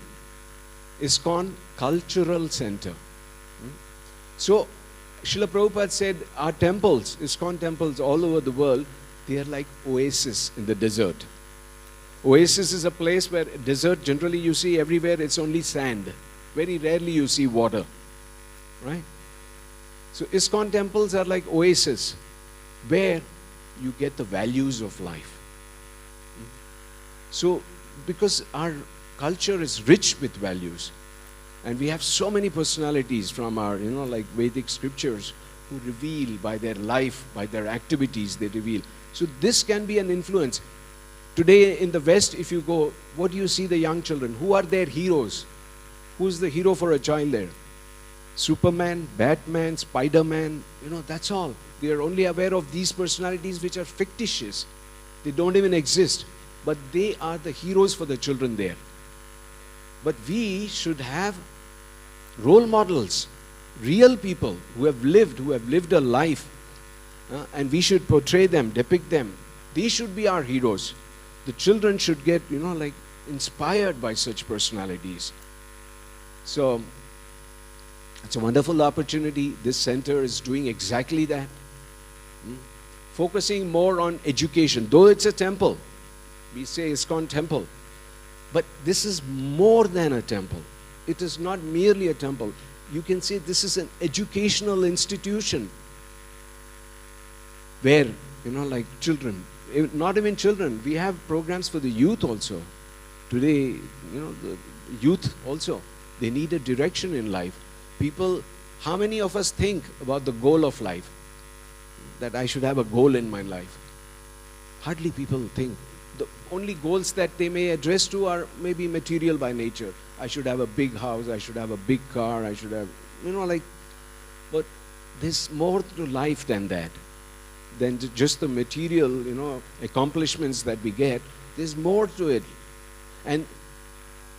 ISKCON Cultural Center. So, Srila Prabhupada said our temples, ISKCON temples all over the world, they are like oases in the desert. Oasis is a place where desert generally you see everywhere it's only sand. Very rarely you see water. Right? So ISKCON temples are like oases where you get the values of life. So because our culture is rich with values, and we have so many personalities from our, like Vedic scriptures who reveal by their life, by their activities, they reveal. So this can be an influence. Today in the West, if you go, what do you see the young children? Who are their heroes? Who's the hero for a child there? Superman, Batman, Spider-Man, that's all. They are only aware of these personalities which are fictitious. They don't even exist. But they are the heroes for the children there. But we should have role models, real people who have lived a life, and we should portray them, depict them. These should be our heroes. The children should get, like inspired by such personalities. So, it's a wonderful opportunity. This center is doing exactly that. Focusing more on education. Though it's a temple, we say ISKCON temple, but this is more than a temple. It is not merely a temple. You can say this is an educational institution where, like children, not even children, we have programs for the youth also. Today, the youth also, they need a direction in life. People, how many of us think about the goal of life? That I should have a goal in my life. Hardly people think. The only goals that they may address to are maybe material by nature. I should have a big house, I should have a big car, I should have, but there's more to life than that. Than just the material, accomplishments that we get. There's more to it. And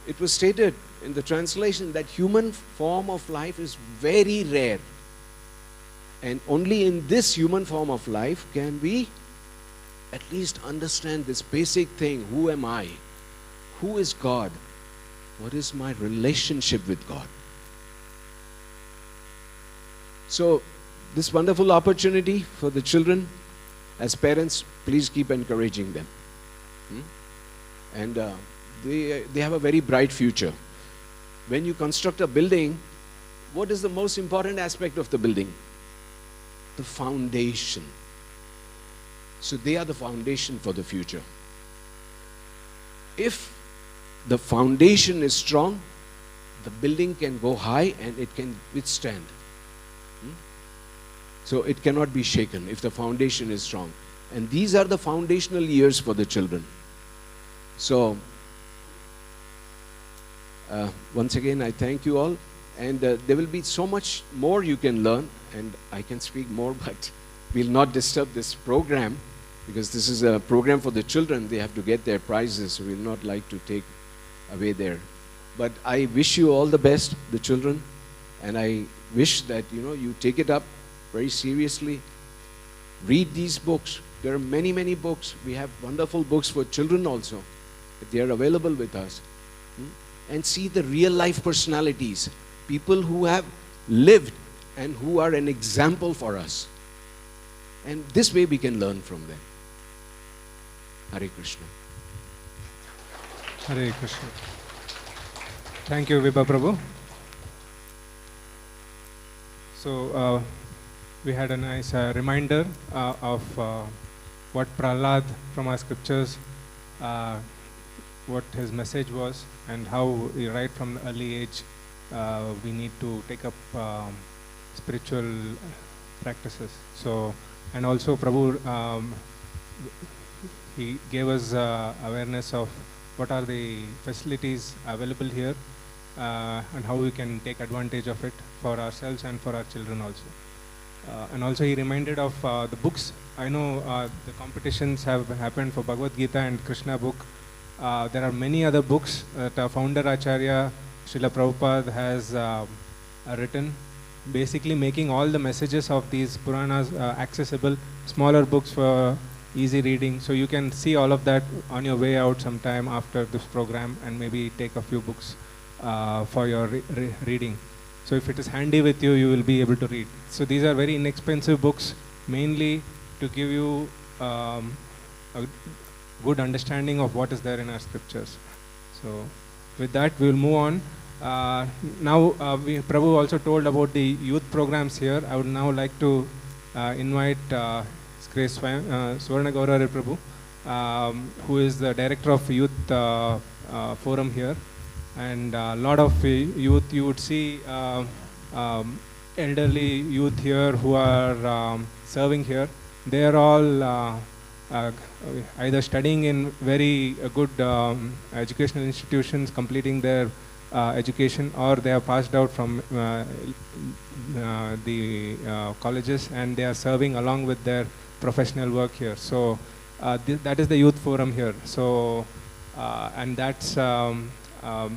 it was stated in the translation that human form of life is very rare. And only in this human form of life can we at least understand this basic thing. Who am I? Who is God? What is my relationship with God? So, this wonderful opportunity for the children, as parents, please keep encouraging them. And they have a very bright future. When you construct a building, what is the most important aspect of the building? The foundation. So they are the foundation for the future. If the foundation is strong, the building can go high and it can withstand. So it cannot be shaken if the foundation is strong. And these are the foundational years for the children. So, once again, I thank you all. And there will be so much more you can learn. And I can speak more, but we'll not disturb this program. Because this is a program for the children. They have to get their prizes. So we'll not like to take away there. But I wish you all the best, the children. And I wish that, you take it up very seriously. Read these books. There are many, many books. We have wonderful books for children also. They are available with us. And see the real life personalities. People who have lived and who are an example for us. And this way we can learn from them. Hare Krishna. Hare Krishna. Thank you, Vibha Prabhu. So, we had a nice reminder of what Prahlad from our scriptures, what his message was, and how right from the early age we need to take up spiritual practices. So, and also Prabhu, he gave us awareness of what are the facilities available here and how we can take advantage of it for ourselves and for our children also. And also he reminded of the books. I know the competitions have happened for Bhagavad Gita and Krishna book. There are many other books that our founder Acharya Srila Prabhupada has written, basically making all the messages of these Puranas accessible, smaller books for easy reading. So you can see all of that on your way out sometime after this program and maybe take a few books for your reading. So if it is handy with you, you will be able to read. So these are very inexpensive books, mainly to give you a good understanding of what is there in our scriptures. So with that, we will move on. Now, Prabhu also told about the youth programs here. I would now like to invite Grace Swarna Gaurare Prabhu, who is the director of youth forum here. And a lot of youth, you would see elderly youth here who are serving here. They are all either studying in very good educational institutions, completing their education, or they have passed out from the colleges and they are serving along with their professional work here. So that is the youth forum here. So and that's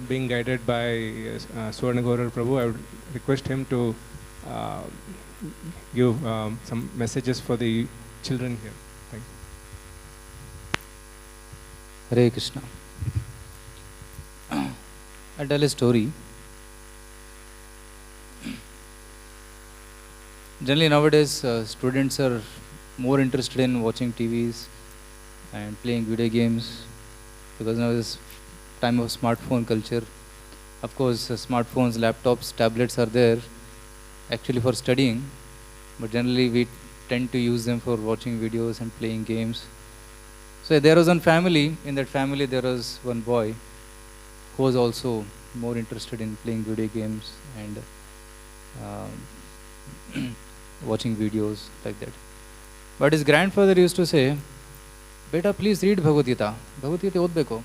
being guided by Swarna Gaurar Prabhu. I would request him to give some messages for the children here. Thank you. Hare Krishna. I'll tell a story. Generally nowadays students are more interested in watching TVs and playing video games because now is time of smartphone culture. Of course smartphones, laptops, tablets are there actually for studying, but generally we tend to use them for watching videos and playing games. So there was one family, in that family there was one boy who was also more interested in playing video games and watching videos like that. But his grandfather used to say, "Beta, please read Bhagavad Gita. Bhagavad Gita odbeko."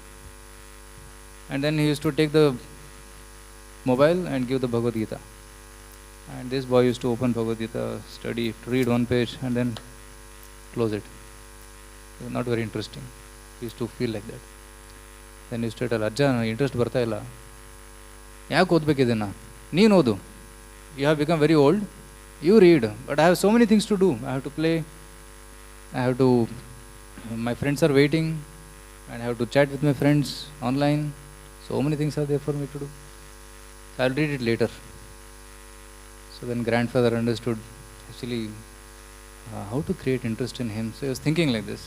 And then he used to take the mobile and give the Bhagavad Gita. And this boy used to open Bhagavad Gita, study, read one page and then close it. It was not very interesting. He used to feel like that. Then he used to tell, "Ajja, interest barta illa. Yaak odbekidena? Neen odu. You have become very old. You read. But I have so many things to do. I have to play. My friends are waiting. And I have to chat with my friends online. So many things are there for me to do. So I'll read it later." So then grandfather understood actually how to create interest in him. So he was thinking like this.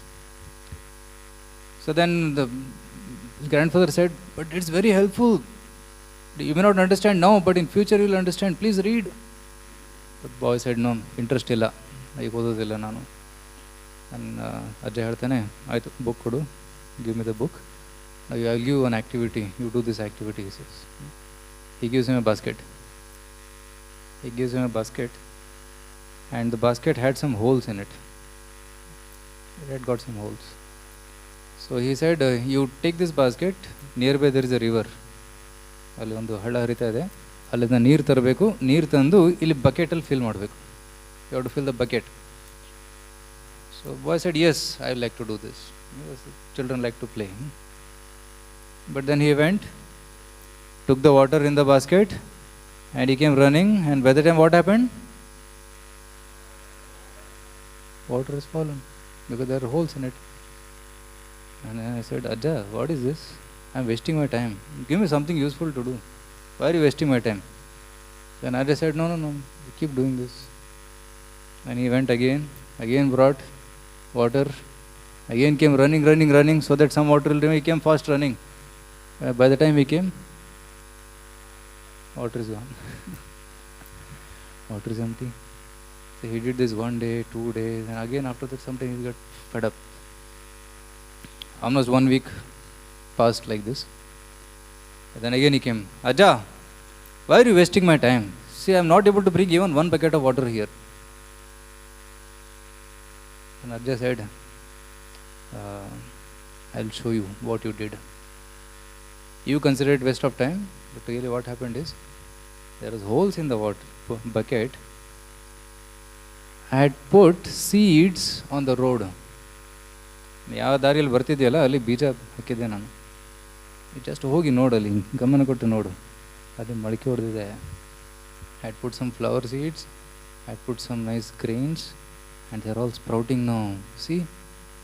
So then his grandfather said, "But it's very helpful. You may not understand now, but in future you will understand. Please read." But boy said, "No, interest illa. I ododilla nanu." And Ajay ಹೇಳ್ತಾನೆ, "ಆಯ್ತು, book kodu. Give me the book. Now I will give you an activity. You do this activity," he says. He gives him a basket. He gives him a basket, and the basket had some holes in it. It had got some holes. So he said, "You take this basket. Nearby there is a river. ಅಲ್ಲಿ ಒಂದು ಹಳ್ಳ ಹರಿತಾ ಇದೆ. ಅಲ್ಲಿಂದ ನೀರು ತರಬೇಕು. ನೀರು ತಂದು ಇಲ್ಲಿ ಬಕೆಟಲ್ಲಿ ಫಿಲ್ ಮಾಡಬೇಕು. You have to fill the bucket." So boy said, "Yes, I would like to do this." Children like to play. But then he went, took the water in the basket, and he came running, and by the time what happened? Water has fallen because there are holes in it. And I said, "Ajja, what is this? I am wasting my time. Give me something useful to do. Why are you wasting my time?" Then Ajja said, No, you keep doing this." And he went again brought water, again came running so that some water will remain. He came fast running. By the time he came, water is gone. Water is empty. So he did this 1 day, 2 days, and again after that sometimes he got fed up. Almost 1 week passed like this. And then again he came, "Ajja, why are you wasting my time? See, I am not able to bring even 1 bucket of water here." And Ajja said, "I'll show you what you did. You consider it waste of time, but really what happened is, there was holes in the water bucket. I had put seeds on the road. ಯಾವ ದಾರಿಯಲ್ಲಿ ಬರ್ತಿದೆಯಲ್ಲ ಅಲ್ಲಿ ಬೀಜ ಹಾಕಿದ್ದೆ ನಾನು. Just ಹೋಗಿ ನೋಡಲ್ಲಿ ಗಮನ ಕೊಟ್ಟು ನೋಡು, ಅದು ಮೊಳಕೆ ಹೊಡೆದಿದೆ. I had put some flower seeds, I had put some nice grains, and they are all sprouting now. See?"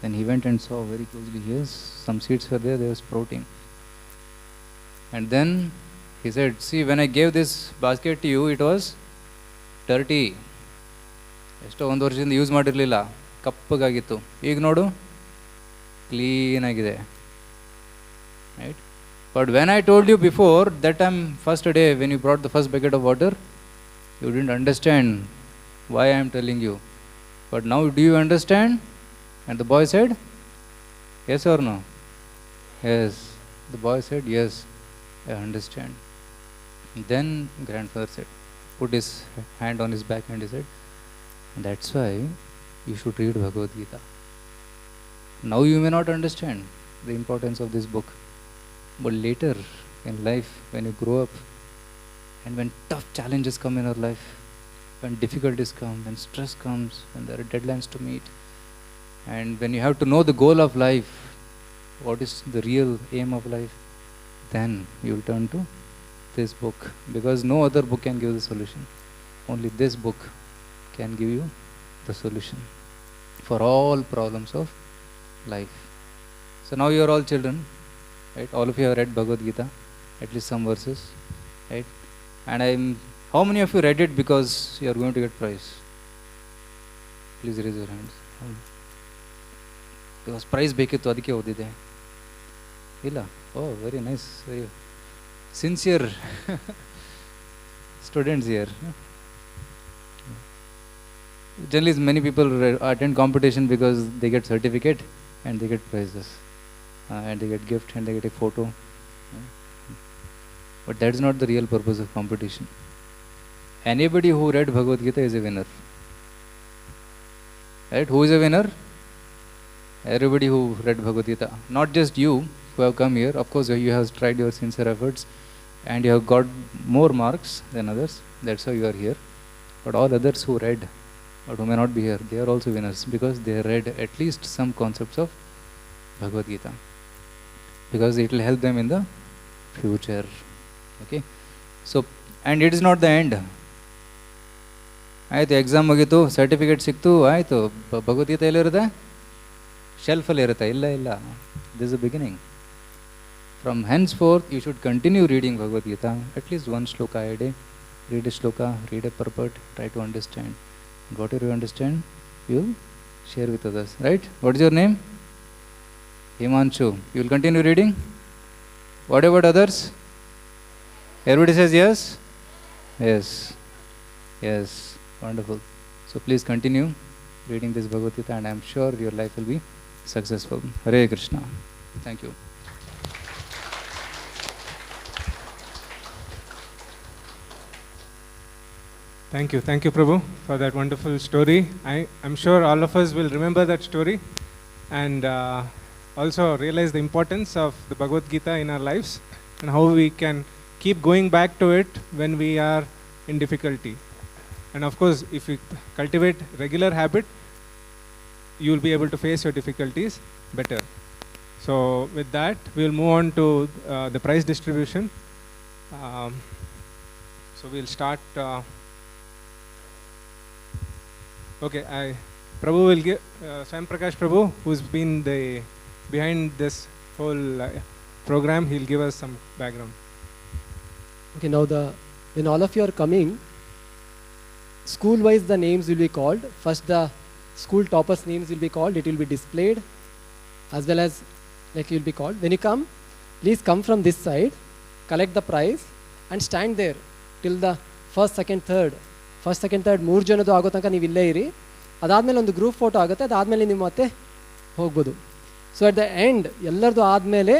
Then he went and saw very closely. Yes, some seeds were there, they were sprouting. And then He said, see, when I gave this basket to you, it was dirty. ಎಷ್ಟೋ ಒಂದು ವರ್ಷದಿಂದ use ಮಾಡಿರಲಿಲ್ಲ, ಕಪ್ಪಗಾಗಿತ್ತು. ಈಗ ನೋಡು, ಕ್ಲೀನಾಗಿದೆ. Right? But when I told you before, that time, first day, when you brought the first bucket of water, you didn't understand why I am telling you. But now, do you understand? And the boy said, yes or no? Yes. The boy said, yes, I understand. Then grandfather said, put his hand on his back and he said, that's why you should read Bhagavad Gita. Now you may not understand the importance of this book. But later in life, when you grow up and when tough challenges come in our life, when difficulties come, when stress comes, when there are deadlines to meet, and when you have to know the goal of life, what is the real aim of life, then you will turn to this book, because no other book can give the solution. Only this book can give you the solution for all problems of life. So now you are all children, right? All of you have read Bhagavad Gita, at least some verses, right? And how many of you read it because you are going to get prize? Please raise your hands. Because prize ಬೇಕಿತ್ತು ಅದಕ್ಕೆ ಓದಿದೆ. ಇಲ್ಲ? Oh, very nice. Very sincere students here. Generally, many people attend competition because they get certificate and they get prizes, and they get gift and they get a photo. But that's not the real purpose of competition. Anybody who read Bhagavad Gita is a winner. Right? Who is a winner? Everybody who read Bhagavad Gita. Not just you who have come here. Of course, you have tried your sincere efforts and you have got more marks than others. That's why you are here. But all others who read, but who may not be here, they are also winners because they read at least some concepts of Bhagavad Gita. Because it will help them in the future. Okay? So, and it is not the end. ಆಯಿತು, exam ಮುಗೀತು, certificate ಸಿಕ್ತು, ಆಯಿತು, ಭಗವದ್ಗೀತೆ ಎಲ್ಲಿರುತ್ತೆ? ಶೆಲ್ಫಲ್ಲಿ ಇರುತ್ತೆ. ಇಲ್ಲ ಇಲ್ಲ, this is the beginning. From henceforth, you should continue reading Bhagavad Gita, at least one shloka a day. Read a shloka, read a purport, try to understand. And whatever you understand, you will share with others. Right? What is your name? Himanshu. You will continue reading? What about others? Everybody says yes? Yes. Yes. Wonderful. So please continue reading this Bhagavad Gita and I am sure your life will be successful. Hare Krishna. Thank you. Thank you, Prabhu, for that wonderful story. I'm sure all of us will remember that story and also realize the importance of the Bhagavad Gita in our lives and how we can keep going back to it when we are in difficulty. And of course, if you cultivate regular habit, you will be able to face your difficulties better. So with that, we will move on to the prize distribution. So we'll start. Okay, Prabhu will give, Swam Prakash Prabhu, who's been behind this whole program, he'll give us some background. Okay, now when all of you are coming, school-wise the names will be called. First the school toppers' names will be called. It will be displayed as well as like you will be called. When you come, please come from this side, collect the prize and stand there till the first, second, third. First second third 3 ಜನದ್ದು ಆಗೋ ತನಕ ನೀವು ಇಲ್ಲೇ ಇರಿ. ಅದಾದಮೇಲೆ ಒಂದು group photo ಆಗುತ್ತೆ, ಅದಾದಮೇಲೆ ನೀವು ಮತ್ತೆ ಹೋಗ್ಬೋದು. ಸೊ ಅಟ್ ದ ಎಂಡ್ ಎಲ್ಲರದು ಆದಮೇಲೆ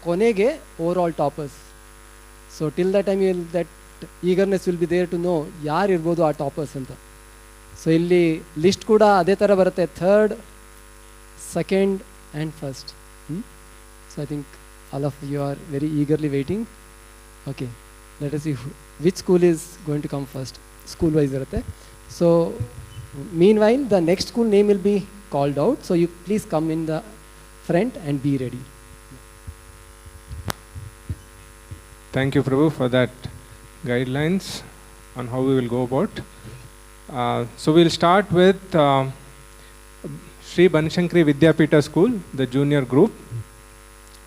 ಕೊನೆಗೆ over all toppers. So till the time will that eagerness will be there to know ಯಾರು ಇರ್ಬೋದು ಆ ಟಾಪರ್ಸ್ ಅಂತ. ಸೊ ಇಲ್ಲಿ ಲಿಸ್ಟ್ ಕೂಡ ಅದೇ ಥರ ಬರುತ್ತೆ, third, second and first. So I think all of you are very eagerly waiting. Okay, let us see which school is going to come first. School wise irutte. So meanwhile the next school name will be called out, so you please come in the front and be ready. Thank you, Prabhu, for that guidelines on how we will go about. So we'll start with Sri Banshankari Vidyapita School, the junior group.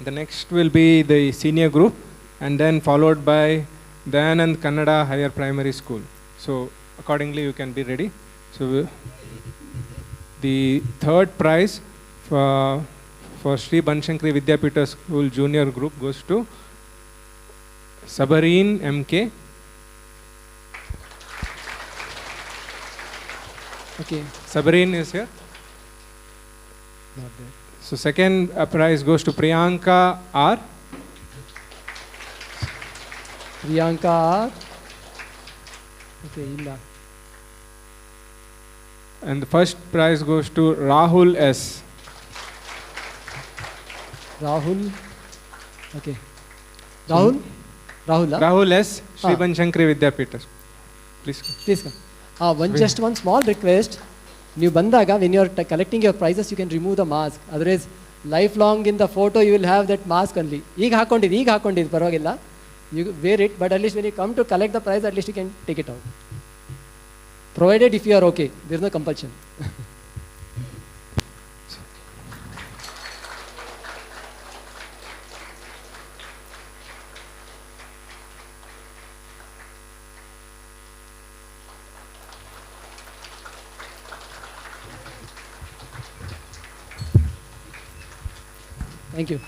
The next will be the senior group, and then followed by Dayanand Kannada Higher Primary School. So accordingly you can be ready. So the third prize for Sri Banshankari Vidyapita School Junior Group goes to Sabareen MK. Okay. Sabareen is here. Not there. So second prize goes to Priyanka R. Priyanka R. Okay, illa. And the first prize goes to Rahul S. Rahul. Okay. Rahul? Rahul, huh? Rahul S. Sri Ah. Banshankari Vidyapita. Please. Please come. Just one small request. ನೀವು ಬಂದಾಗ when you are collecting your prizes, you can remove the mask. Otherwise, lifelong in the photo you will have that mask only. ಈಗ ಹಾಕೊಂಡಿದ್ದು ಪರವಾಗಿಲ್ಲ. You wear it, but at least when you come to collect the prize, at least you can take it out. Provided if you are okay, there is no compulsion. Thank you.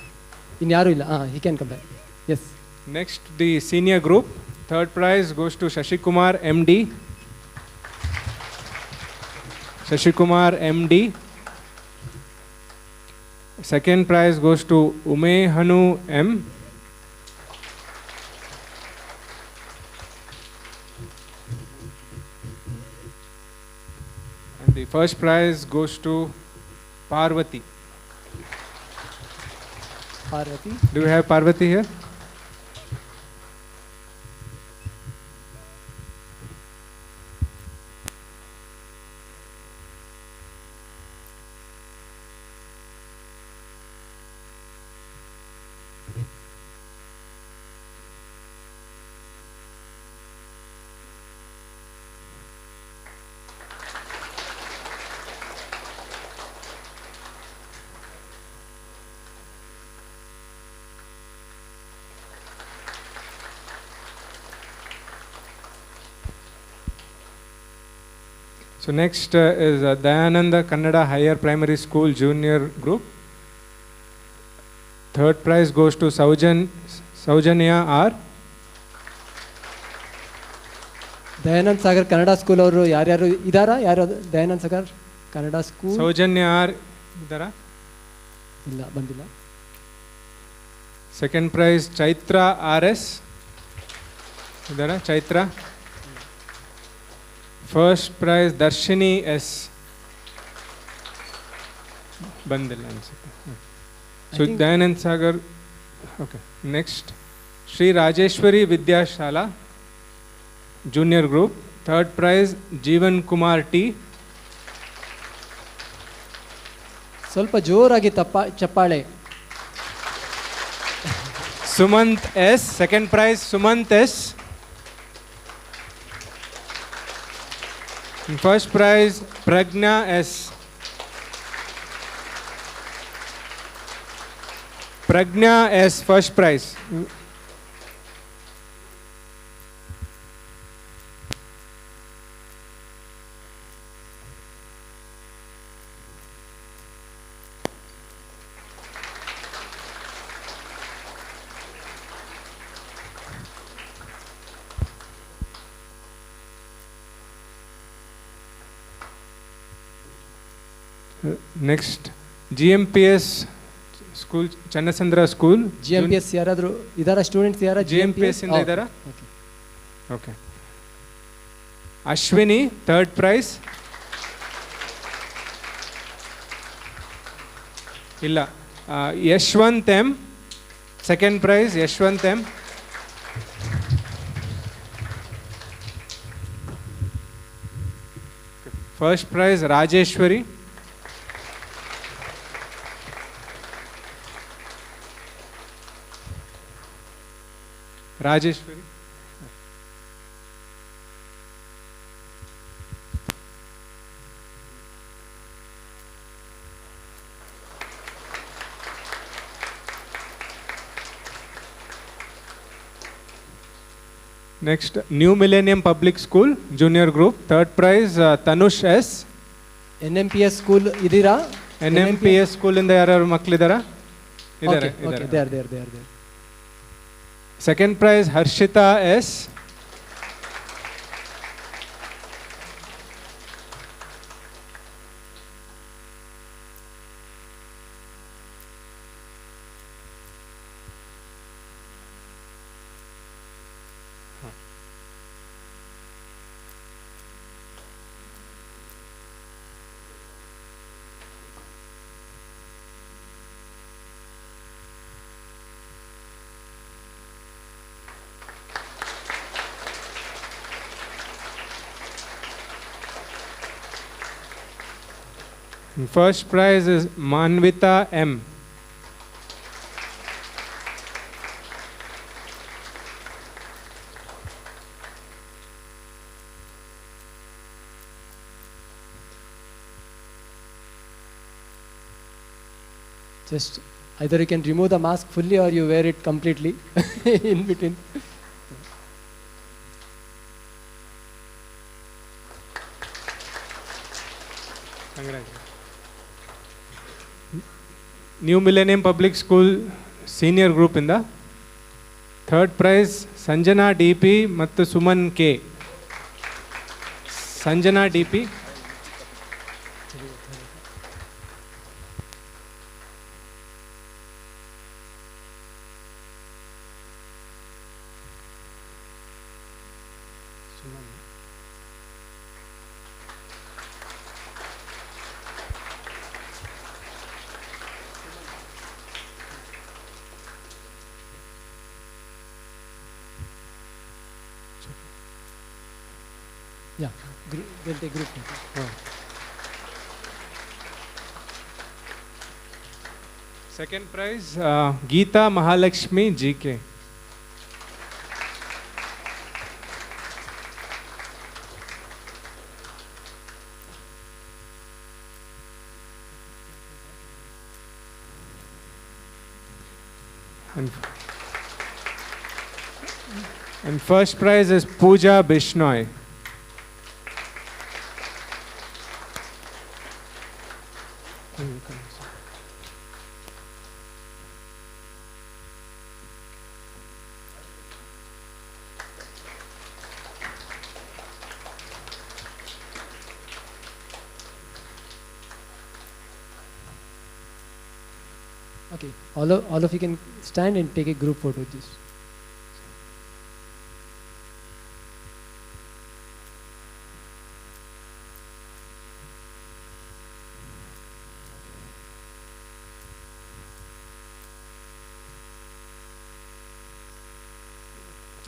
Inyaru illa. He can come back. Yes. Next, the senior group. Third prize goes to Shashikumar MD. Shashikumar MD. Second prize goes to Umehanu M. And the first prize goes to Parvati. Parvati. Do we have Parvati here? So next is Dayananda Kannada Higher Primary School Junior Group. Third prize goes to Saujanya R. Dayanand Sagar Kannada school ಅವರು ಯಾರ್ಯಾರು ಇದಾರಾ? ಯಾರು Dayanand Sagar Kannada school? Saujanya R. Idara? ಇಲ್ಲ, ಬಂದಿಲ್ಲ. Second prize Chaitra RS. Idara? Chaitra. First prize Darshini S. Bandila answer. So Dayanand Sagar. Okay. Next, Sri Rajeshwari Vidya Shala Junior Group. Third prize Jeevan Kumar T. ಸ್ವಲ್ಪ ಜೋರಾಗಿ ಚಪ್ಪಾಳೆ. Sumant S. Second prize Sumant S. And first prize Pragna S. Pragna S. First prize. Next, GMPS School, Channasandra School. GMPS ಯಾರಾದರೂ ಇದಾರಾ? Students ಯಾರಾ GMPS ಇಂದ ಇದಾರಾ? Okay. Ashwini, third prize. ಇಲ್ಲ. Yashwant M. Second prize Yashwant M. First prize Rajeshwari. Rajeshwari. Next, New Millennium Public School, Junior Group. Third prize, Tanush S. NMPS school idira? NMPS school in the yarar maklidara? Okay, they are there. Second prize, Harshita S. First prize is Manvita M. Just either you can remove the mask fully or you wear it completely in between. Congratulations. New Millennium Public School Senior Group in the third prize, Sanjana DP ಮತ್ತು Suman K. Sanjana DP. Yeah, they'll take group photo. Second prize, Geeta Mahalakshmi GK. And first prize is Pooja Bishnoi. Okay, all of you can stand and take a group photo. Just.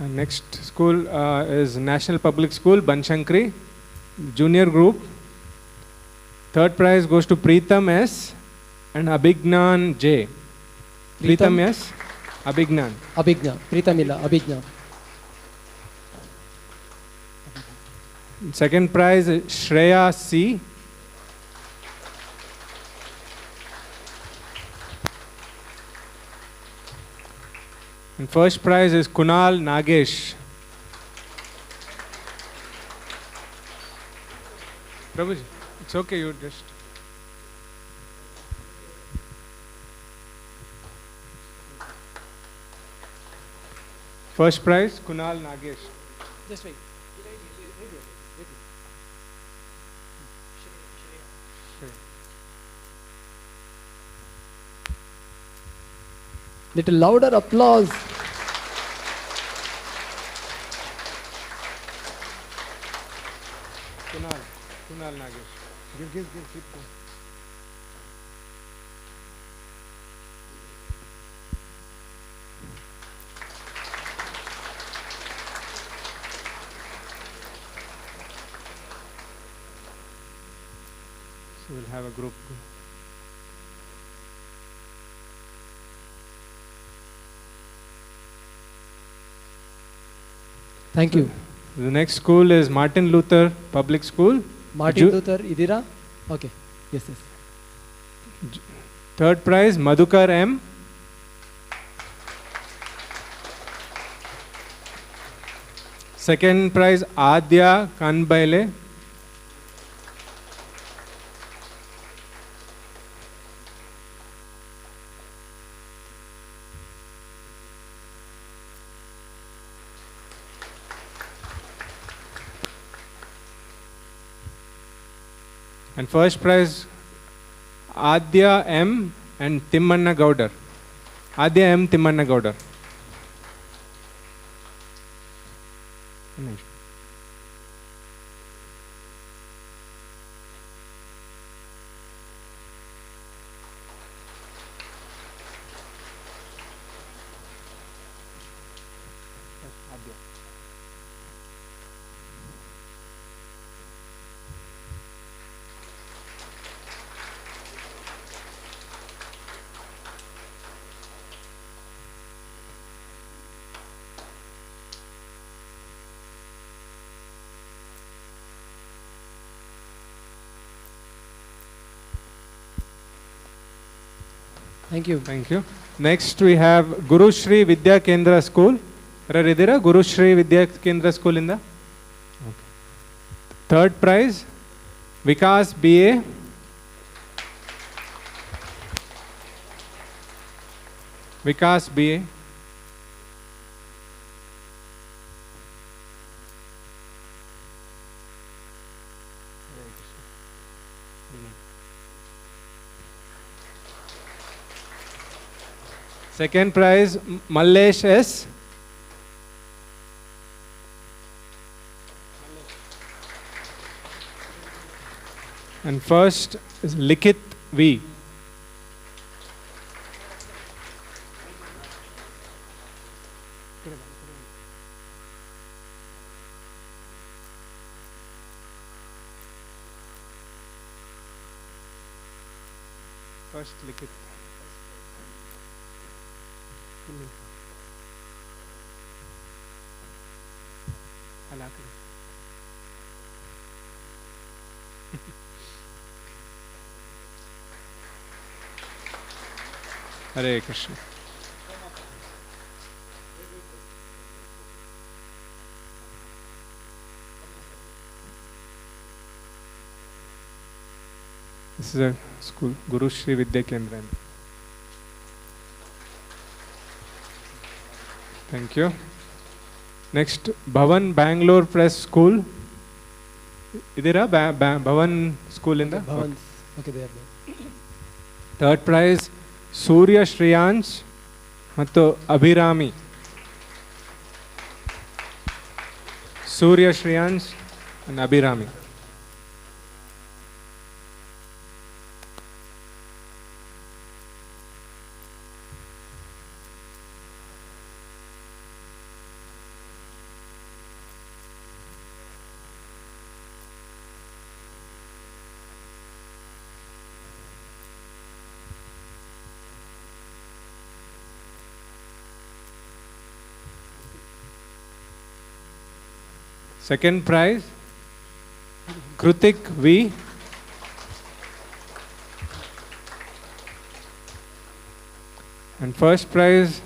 Next school is National Public School, Banshankari, Junior Group. Third prize goes to Preetham S. and Abhignan J. Preetham S. Abhignan. Abhigna. Preethamila. Abhigna. Second prize is Shreya C. And first prize is Kunal Nagesh. Prabhuji, it's okay, you just. First prize, Kunal Nagesh. Just wait. Little louder applause. Kunal Nagesh. Give. So we'll have a group. Thank you. The next school is Martin Luther Public School. Martin Luther Idira. Okay. Yes. Third prize, Madhukar M. Second prize Adya Kanbaile. And first prize Adya M and Timmanna Gaudar. Adya M. Timmanna Gaudar. Thank you. Thank you. Next we have Guru Shri Vidya Kendra School. Idira Guru Shri Vidya Kendra School in the third prize Vikas BA. Vikas BA. Second prize Mallesh S. And first is Likit V. First Likit. Hare Krishna. This is a school, Guru Shri Vidya Kendra. Thank you. Next, Bhavan Bangalore Press School. Idira Bhavan School in the? Bhavan. Okay, they are there. Third prize, Surya Shriyans ಮತ್ತು Abhirami. Surya Shriyans and Abhirami. Second prize, Krutik V. And first prize,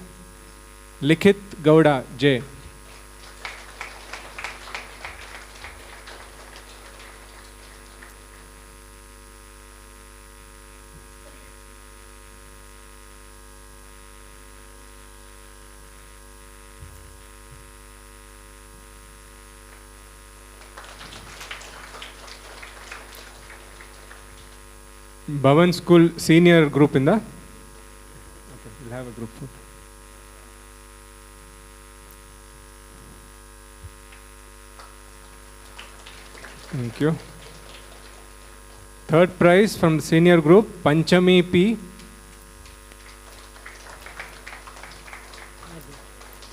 Likit Gowda J. Bhavan School senior group in the? Okay, we'll have a group photo. Thank you. Third prize from the senior group, Panchami P.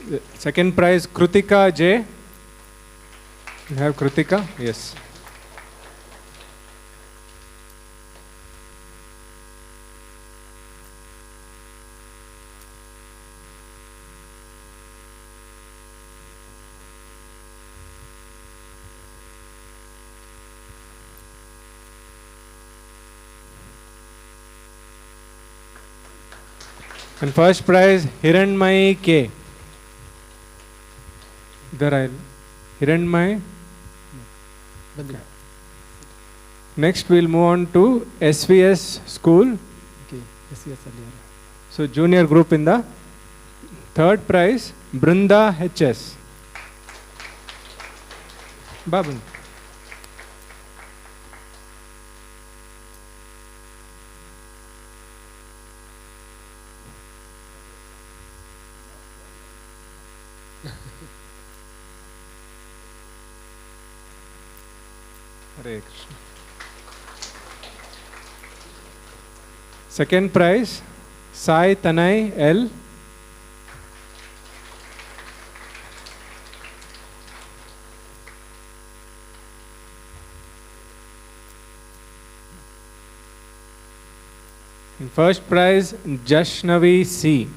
The second prize, Krutika J. You have Krutika? Yes. And first prize, Hiranmayi K. Hiranmay. Bandhi. Next, we'll move on to SVS School. Okay. Yes, yes, earlier. So, junior group in the third prize, Brinda HS. Babu. Hare Krishna. Second prize, Sai Tanai L. And first prize, Jashnavi C.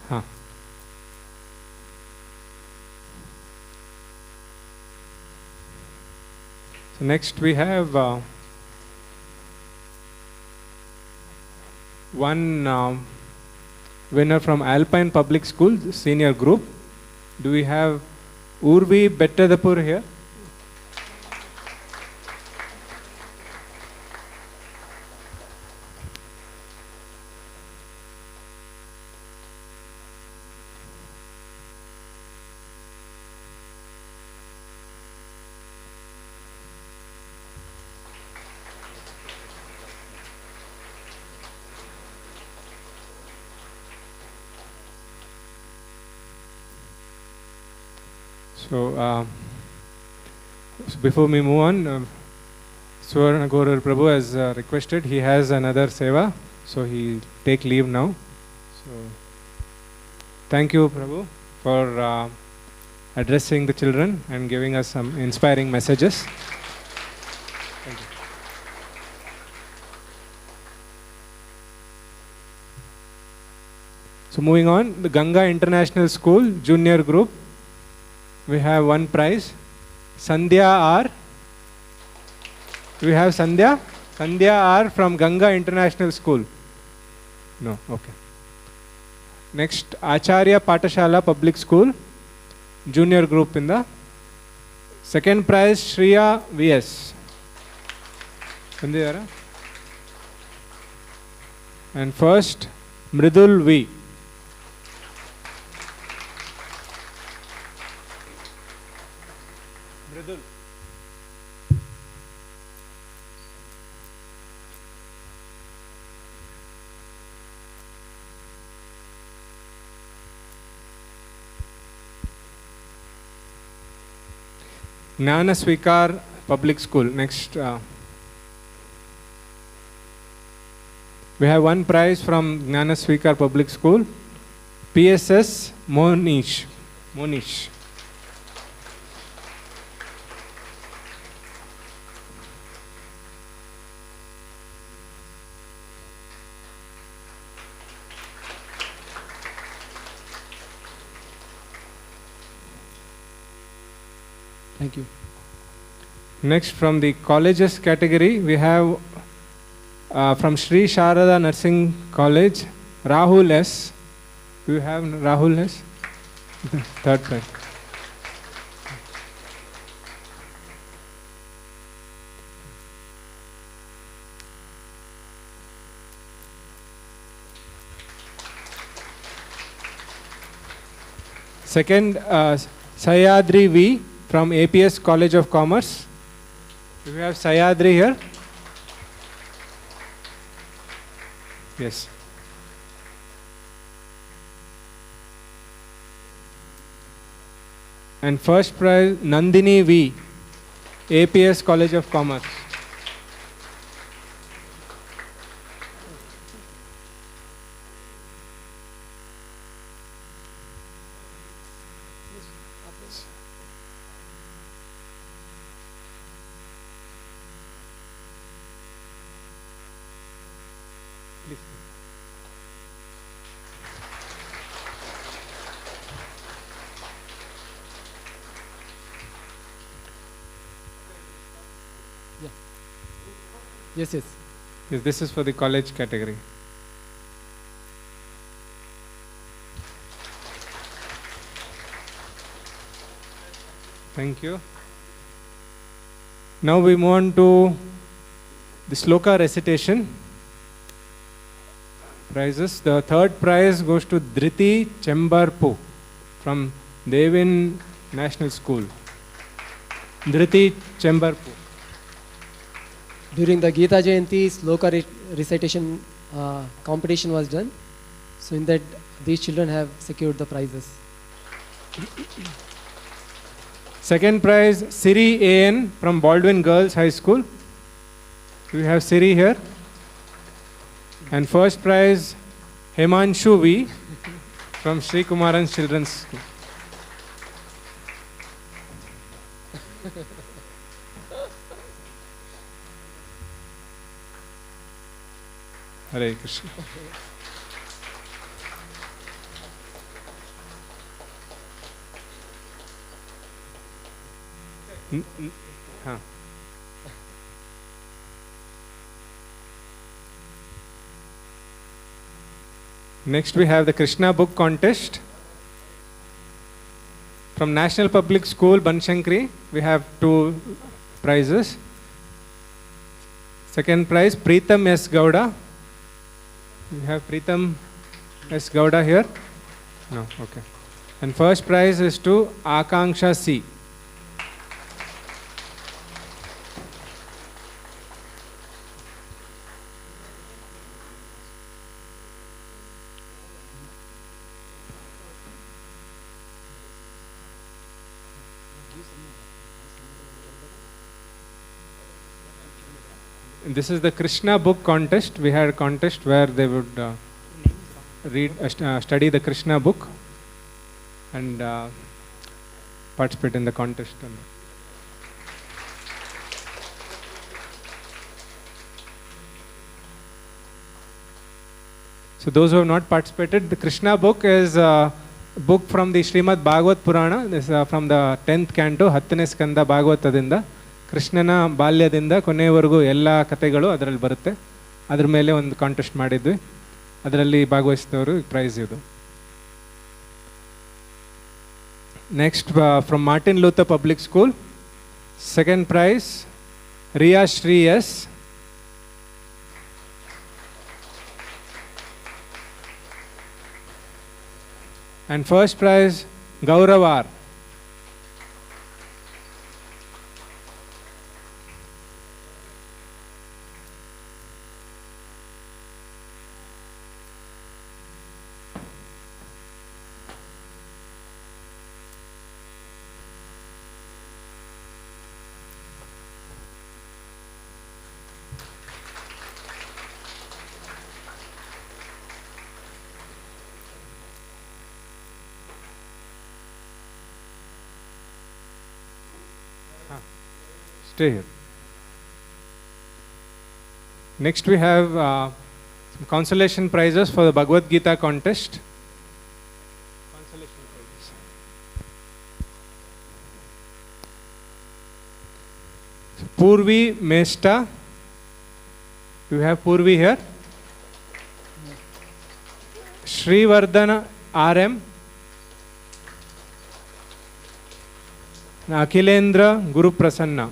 Huh. So next we have one winner from Alpine Public School, senior group. Do we have Urvi Bettadapur here? So, before we move on, Swarna Gaur Prabhu has requested, he has another seva, so he take leave now. So, thank you Prabhu for addressing the children and giving us some inspiring messages. Thank you. So moving on, the Ganga International School Junior Group. We have one prize, Sandhya R. Do we have Sandhya? Sandhya R from Ganga International School. No, okay. Next, Acharya Patashala Public School, Junior Group in the second prize, Shriya VS. Sandhya. And first, Mridul V. Jnana Svikar Public School. Next, we have one prize from Jnana Svikar Public School, PSS Monish. Thank you. Next, from the colleges category, we have from Sri Sharada Nursing College, Rahul S. Do you have Rahul S? Third prize. Second, Sayadri V from APS College of Commerce. Do we have Sayadri here? Yes. And first prize, Nandini V, APS College of Commerce. Yes, yes. Yes, this is for the college category. Thank you. Now we move on to the sloka recitation prizes. The third prize goes to Dhriti Chembarpu from Devin National School. Dhriti Chembarpu. During the Gita Jayanti, sloka recitation competition was done. So in that, these children have secured the prizes. Second prize, Siri AN from Baldwin Girls High School. We have Siri here. And first prize, Himanshu V from Sri Kumaran Children's School. Hare Krishna. Huh. Next we have the Krishna book contest. From National Public School, Banshankari, we have 2 prizes. Second prize, Preetham S. Gowda. We have Preetham S. Gowda here. No, okay. And first prize is to Akanksha C. This is the Krishna book contest. We had a contest where they would study the Krishna book and participate in the contest. So those who have not participated, the Krishna book is a book from the Srimad Bhagavad Purana. This is from the 10th canto, 10ನೇ ಸ್ಕಂದ ಭಾಗವತದಿಂದ ಕೃಷ್ಣನ ಬಾಲ್ಯದಿಂದ ಕೊನೆಯವರೆಗೂ ಎಲ್ಲ ಕಥೆಗಳು ಅದರಲ್ಲಿ ಬರುತ್ತೆ. ಅದ್ರ ಮೇಲೆ ಒಂದು contest ಮಾಡಿದ್ವಿ. ಅದರಲ್ಲಿ ಭಾಗವಹಿಸಿದವರು ಪ್ರೈಸ್ ಇದು. Next from Martin Luther public school, second prize Riya Shri S. And first prize, Gauravar. Stay here. Next we have some consolation prizes for the Bhagavad Gita contest. Consolation prizes. So, Purvi Mesta. Do you have Purvi here? Srivardhana RM. Akhilendra Guru Prasanna.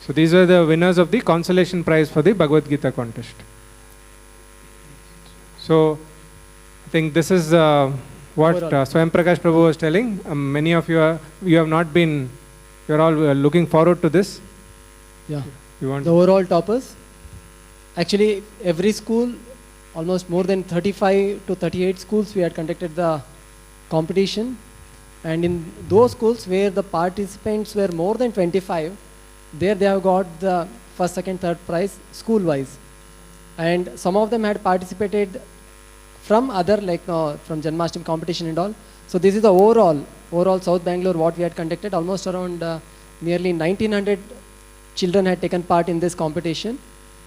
So these are the winners of the consolation prize for the Bhagavad Gita contest. So I think this is what Swayam Prakash Prabhu was telling. Many of you have not been, you are all looking forward to this. Yeah. You want the overall toppers. Actually, every school, almost more than 35 to 38 schools, we had conducted the competition. And in those schools where the participants were more than 25, there they have got the first, second, third prize school-wise. And some of them had participated from other, like from Janmashtami competition and all. So this is the overall South Bangalore what we had conducted. Almost around nearly 1900 children had taken part in this competition.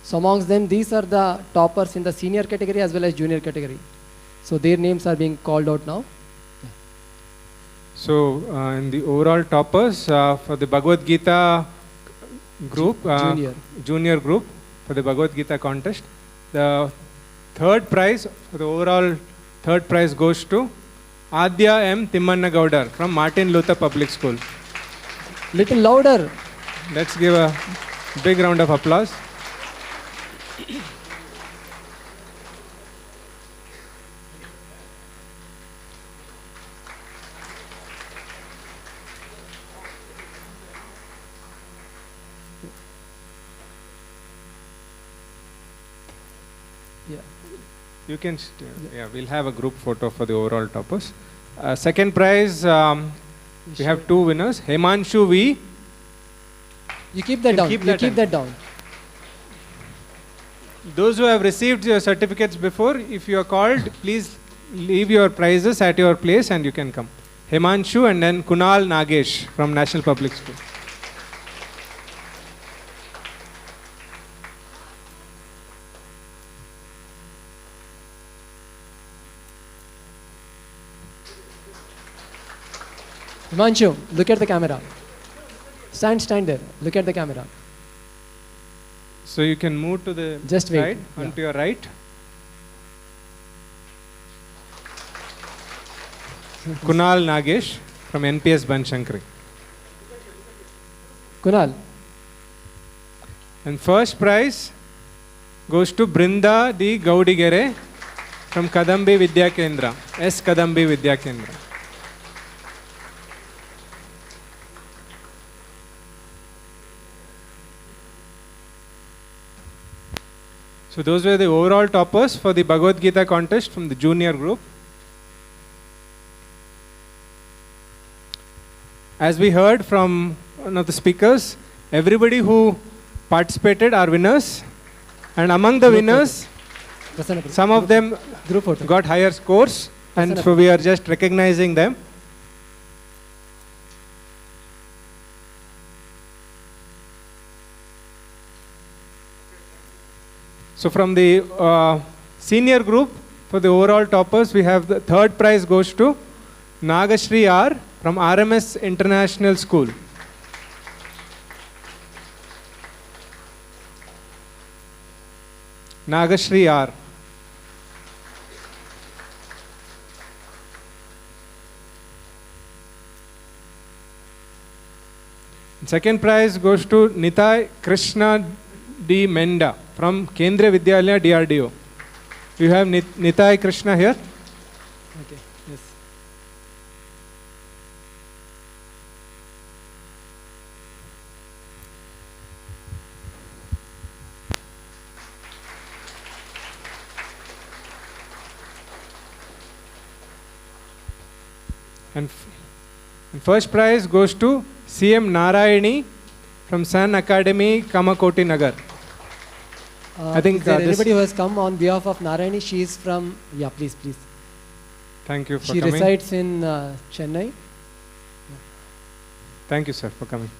So amongst them, these are the toppers in the senior category as well as junior category. So their names are being called out now. So in the overall toppers for the Bhagavad Gita group, junior group for the Bhagavad Gita contest. The third prize, the overall third prize goes to Adya M. Timmanna Gaudar from Martin Luther Public School. Little louder. Let's give a big round of applause. Yeah. You can, we'll have a group photo for the overall toppers. Second prize, we have two winners. Himanshu V. You keep that down. Keep Keep that that down. Those who have received your certificates before, if you are called, please leave your prizes at your place and you can come. Himanshu and then Kunal Nagesh from National Public School. Himanshu, look at the camera. Stand there. Look at the camera. So you can move to the Just wait. side, onto your right. Kunal Nagesh from NPS Banshankari. Kunal. And first prize goes to Brinda D. Gaudigere from Kadambi Vidya Kendra. S. Kadambi Vidya Kendra. So those were the overall toppers for the Bhagavad Gita contest from the junior group. As we heard from one of the speakers, everybody who participated are winners. And among the winners, some of them got higher scores. And so we are just recognizing them. So from the senior group, for the overall toppers, we have the third prize goes to Nagashri R from RMS International School. Nagashri R. Second prize goes to Nitai Krishna D. Menda from Kendriya Vidyalaya DRDO. You have Nitai Krishna here. Okay. Yes. And first prize goes to CM Narayani from Sun Academy, Kamakoti Nagar. I think is there anybody who has come on behalf of Narayani? She is from, please. Thank you for She coming. resides in Chennai. Thank you, sir, for coming.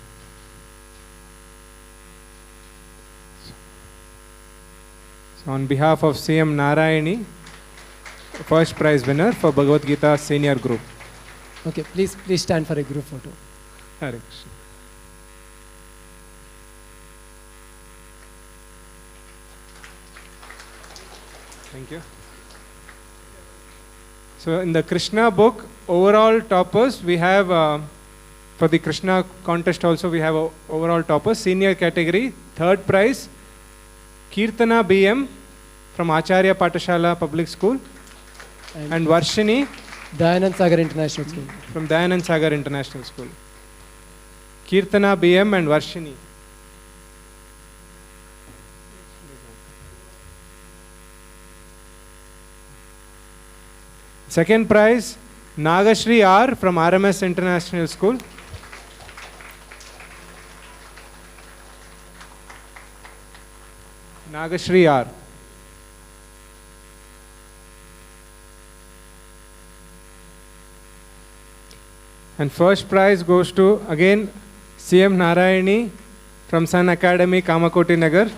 So on behalf of CM Narayani, first prize winner for Bhagavad Gita senior group. Okay, please stand for a group photo. Hare Krishna. Thank you. So in the Krishna book, overall toppers, we have, for the Krishna contest also, we have overall toppers, senior category, third prize, Kirtana BM from Acharya Patashala Public School, and Varshini Dayanand Sagar International School. From Dayanand Sagar International School. Kirtana BM and Varshini. Second prize, Nagashri R from RMS International School. Nagashri R. And first prize goes to, again, CM Narayani from Sun Academy, Kamakoti Nagar.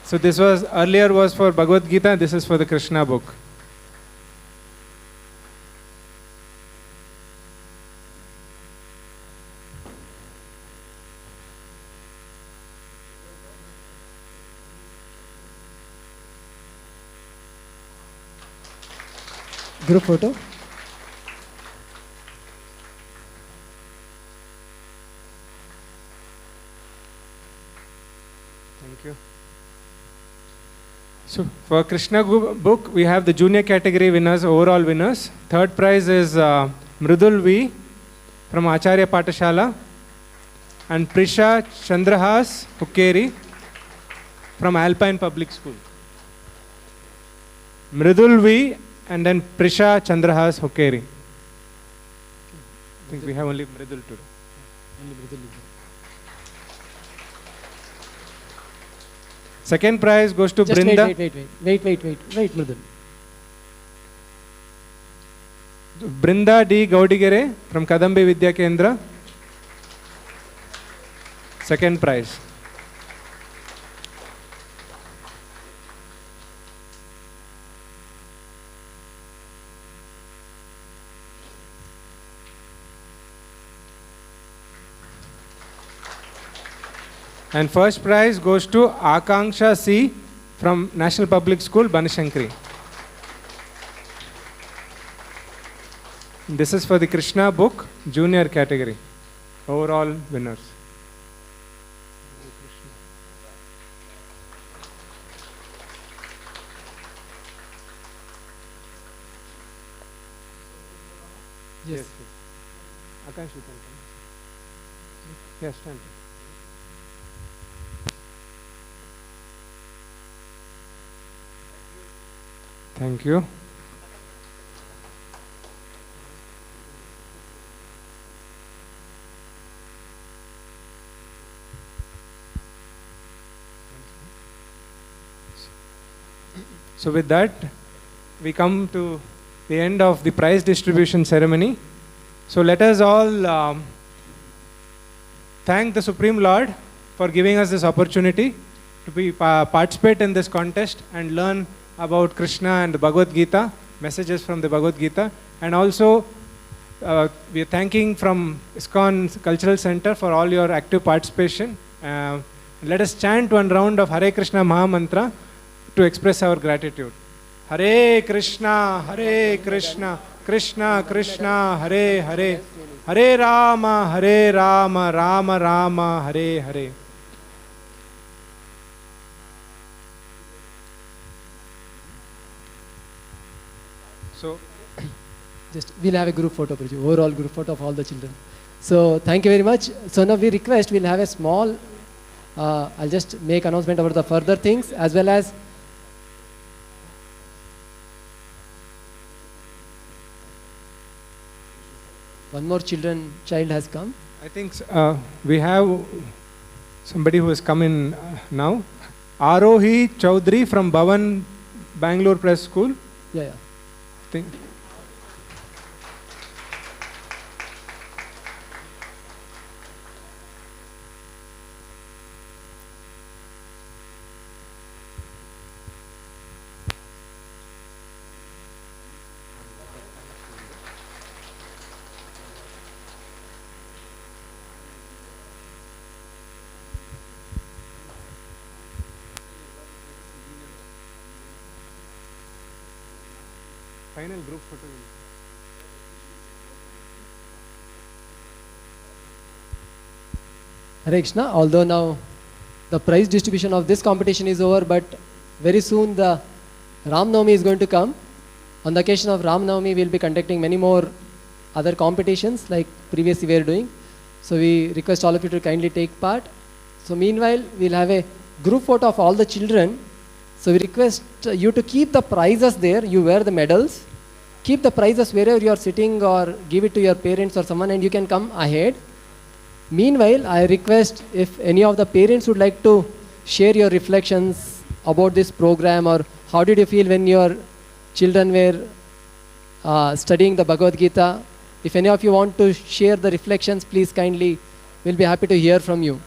So this was, earlier was for Bhagavad Gita, this is for the Krishna book. Group photo. Thank you. So for Krishna book, we have the junior category winners, overall winners. Third prize is Mridul V from Acharya Patashala and Prisha Chandrahas Hukkeri from Alpine Public School. Mridul V and then Prisha Chandrahas Hukkeri. I think we have only Mridul today. Second prize goes to Just Brinda. wait, Mridul. Brinda D. Gaudigere from Kadambi Vidya Kendra. Second prize. And first prize goes to Akanksha C from National Public School, Banashankari. This is for the Krishna book, junior category. Overall winners. Yes. Akanksha, you can come. Yes, stand. Thank you. So with that, we come to the end of the prize distribution ceremony. So let us all thank the Supreme Lord for giving us this opportunity to participate in this contest and learn about Krishna and the Bhagavad Gita, messages from the Bhagavad Gita. And also, we are thanking from ISKCON Cultural Center for all your active participation. Let us chant one round of Hare Krishna Maha Mantra to express our gratitude. Hare Krishna, Krishna Krishna, Hare Hare, Hare Rama, Rama Rama, Hare Hare. So, just we'll have a group photo, Praju, overall group photo of all the children. So thank you very much. So now we request we'll have a small, I'll just make announcement about the further things as well as one more child has come. I think we have somebody who has come in now. Arohi Chaudhary from Bhavan, Bangalore Press School. Yeah. Think. Final group photo. Hare Krishna, although now the prize distribution of this competition is over, but very soon the Ram Navami is going to come. On the occasion of Ram Navami, we will be conducting many more other competitions like previously we were doing. So we request all of you to kindly take part. So meanwhile, we will have a group photo of all the children. So we request you to keep the prizes there. You wear the medals. Keep the prizes wherever you are sitting or give it to your parents or someone and you can come ahead. Meanwhile, I request if any of the parents would like to share your reflections about this program or how did you feel when your children were studying the Bhagavad Gita. If any of you want to share the reflections, please kindly, we'll be happy to hear from you.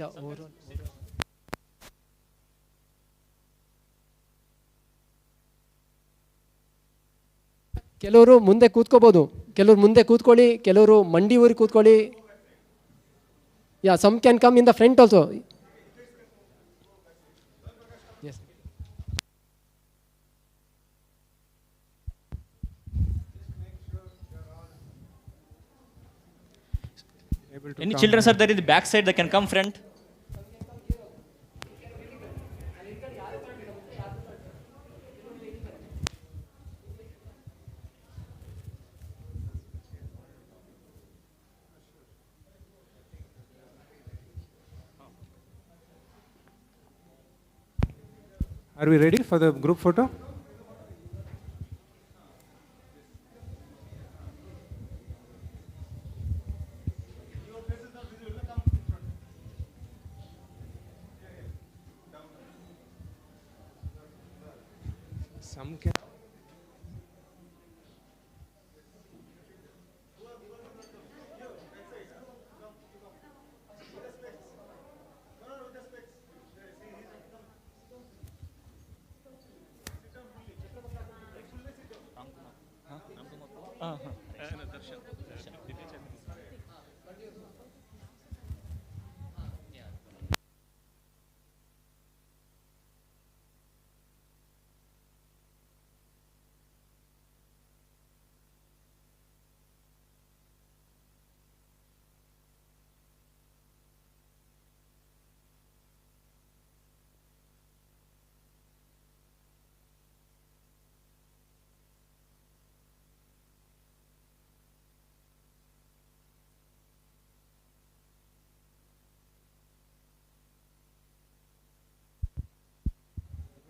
Yeah, overall. ಕೆಲವರು ಮುಂದೆ ಕೂತ್ಕೋಬೋದು, ಕೆಲವರು ಮುಂದೆ ಕೂತ್ಕೊಳ್ಳಿ, ಕೆಲವರು ಮಂಡಿ ಊರಿ ಕೂತ್ಕೊಳ್ಳಿ. Yeah, some can come in the front also. Yes. Any children are there in the back side that can come front? Are we ready for the group photo? Some can.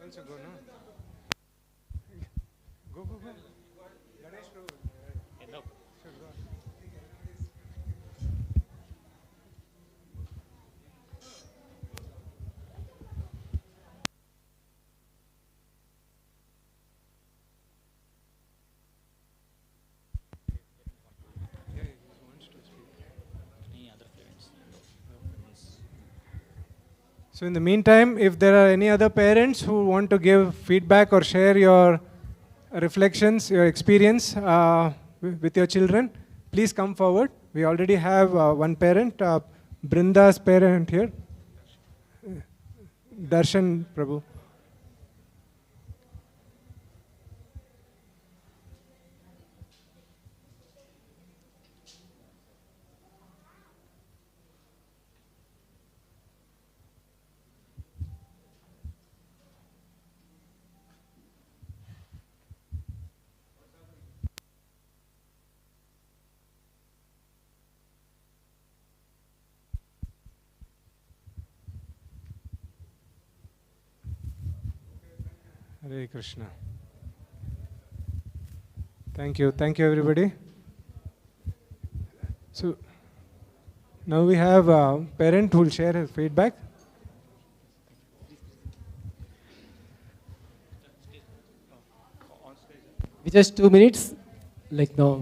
Also go, no? Go. Ganesh Prabhu. Should go. So in the meantime, if there are any other parents who want to give feedback or share your reflections, your experience with your children, please come forward. We already have one parent, Brinda's parent here, Darshan Prabhu. Hare Krishna. Thank you everybody. So now we have a parent who will share his feedback. Just 2 minutes, like now.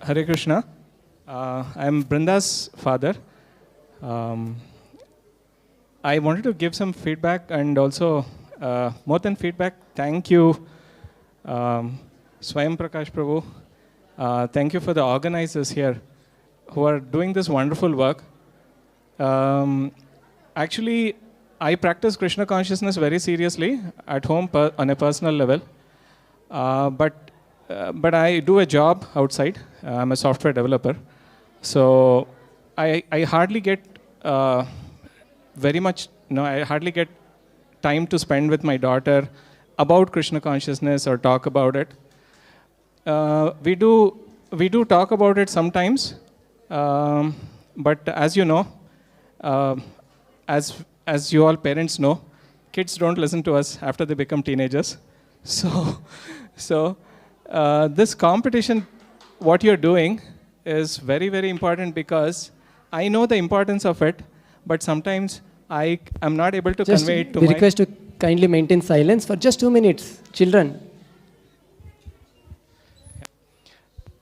Hare Krishna. I am Brinda's father. I wanted to give some feedback and also, more than feedback, thank you, Swayam Prakash Prabhu. Thank you for the organizers here who are doing this wonderful work. Actually, I practice Krishna consciousness very seriously at home on a personal level. But I do a job outside. I'm a software developer. So I hardly get I hardly get time to spend with my daughter about Krishna consciousness or talk about it. We do talk about it sometimes, but as you know, as you all parents know, kids don't listen to us after they become teenagers. So this competition, what you're doing, is very, very important because I know the importance of it, but sometimes I am not able to Just convey it to we my... request to kindly maintain silence for just 2 minutes. Children.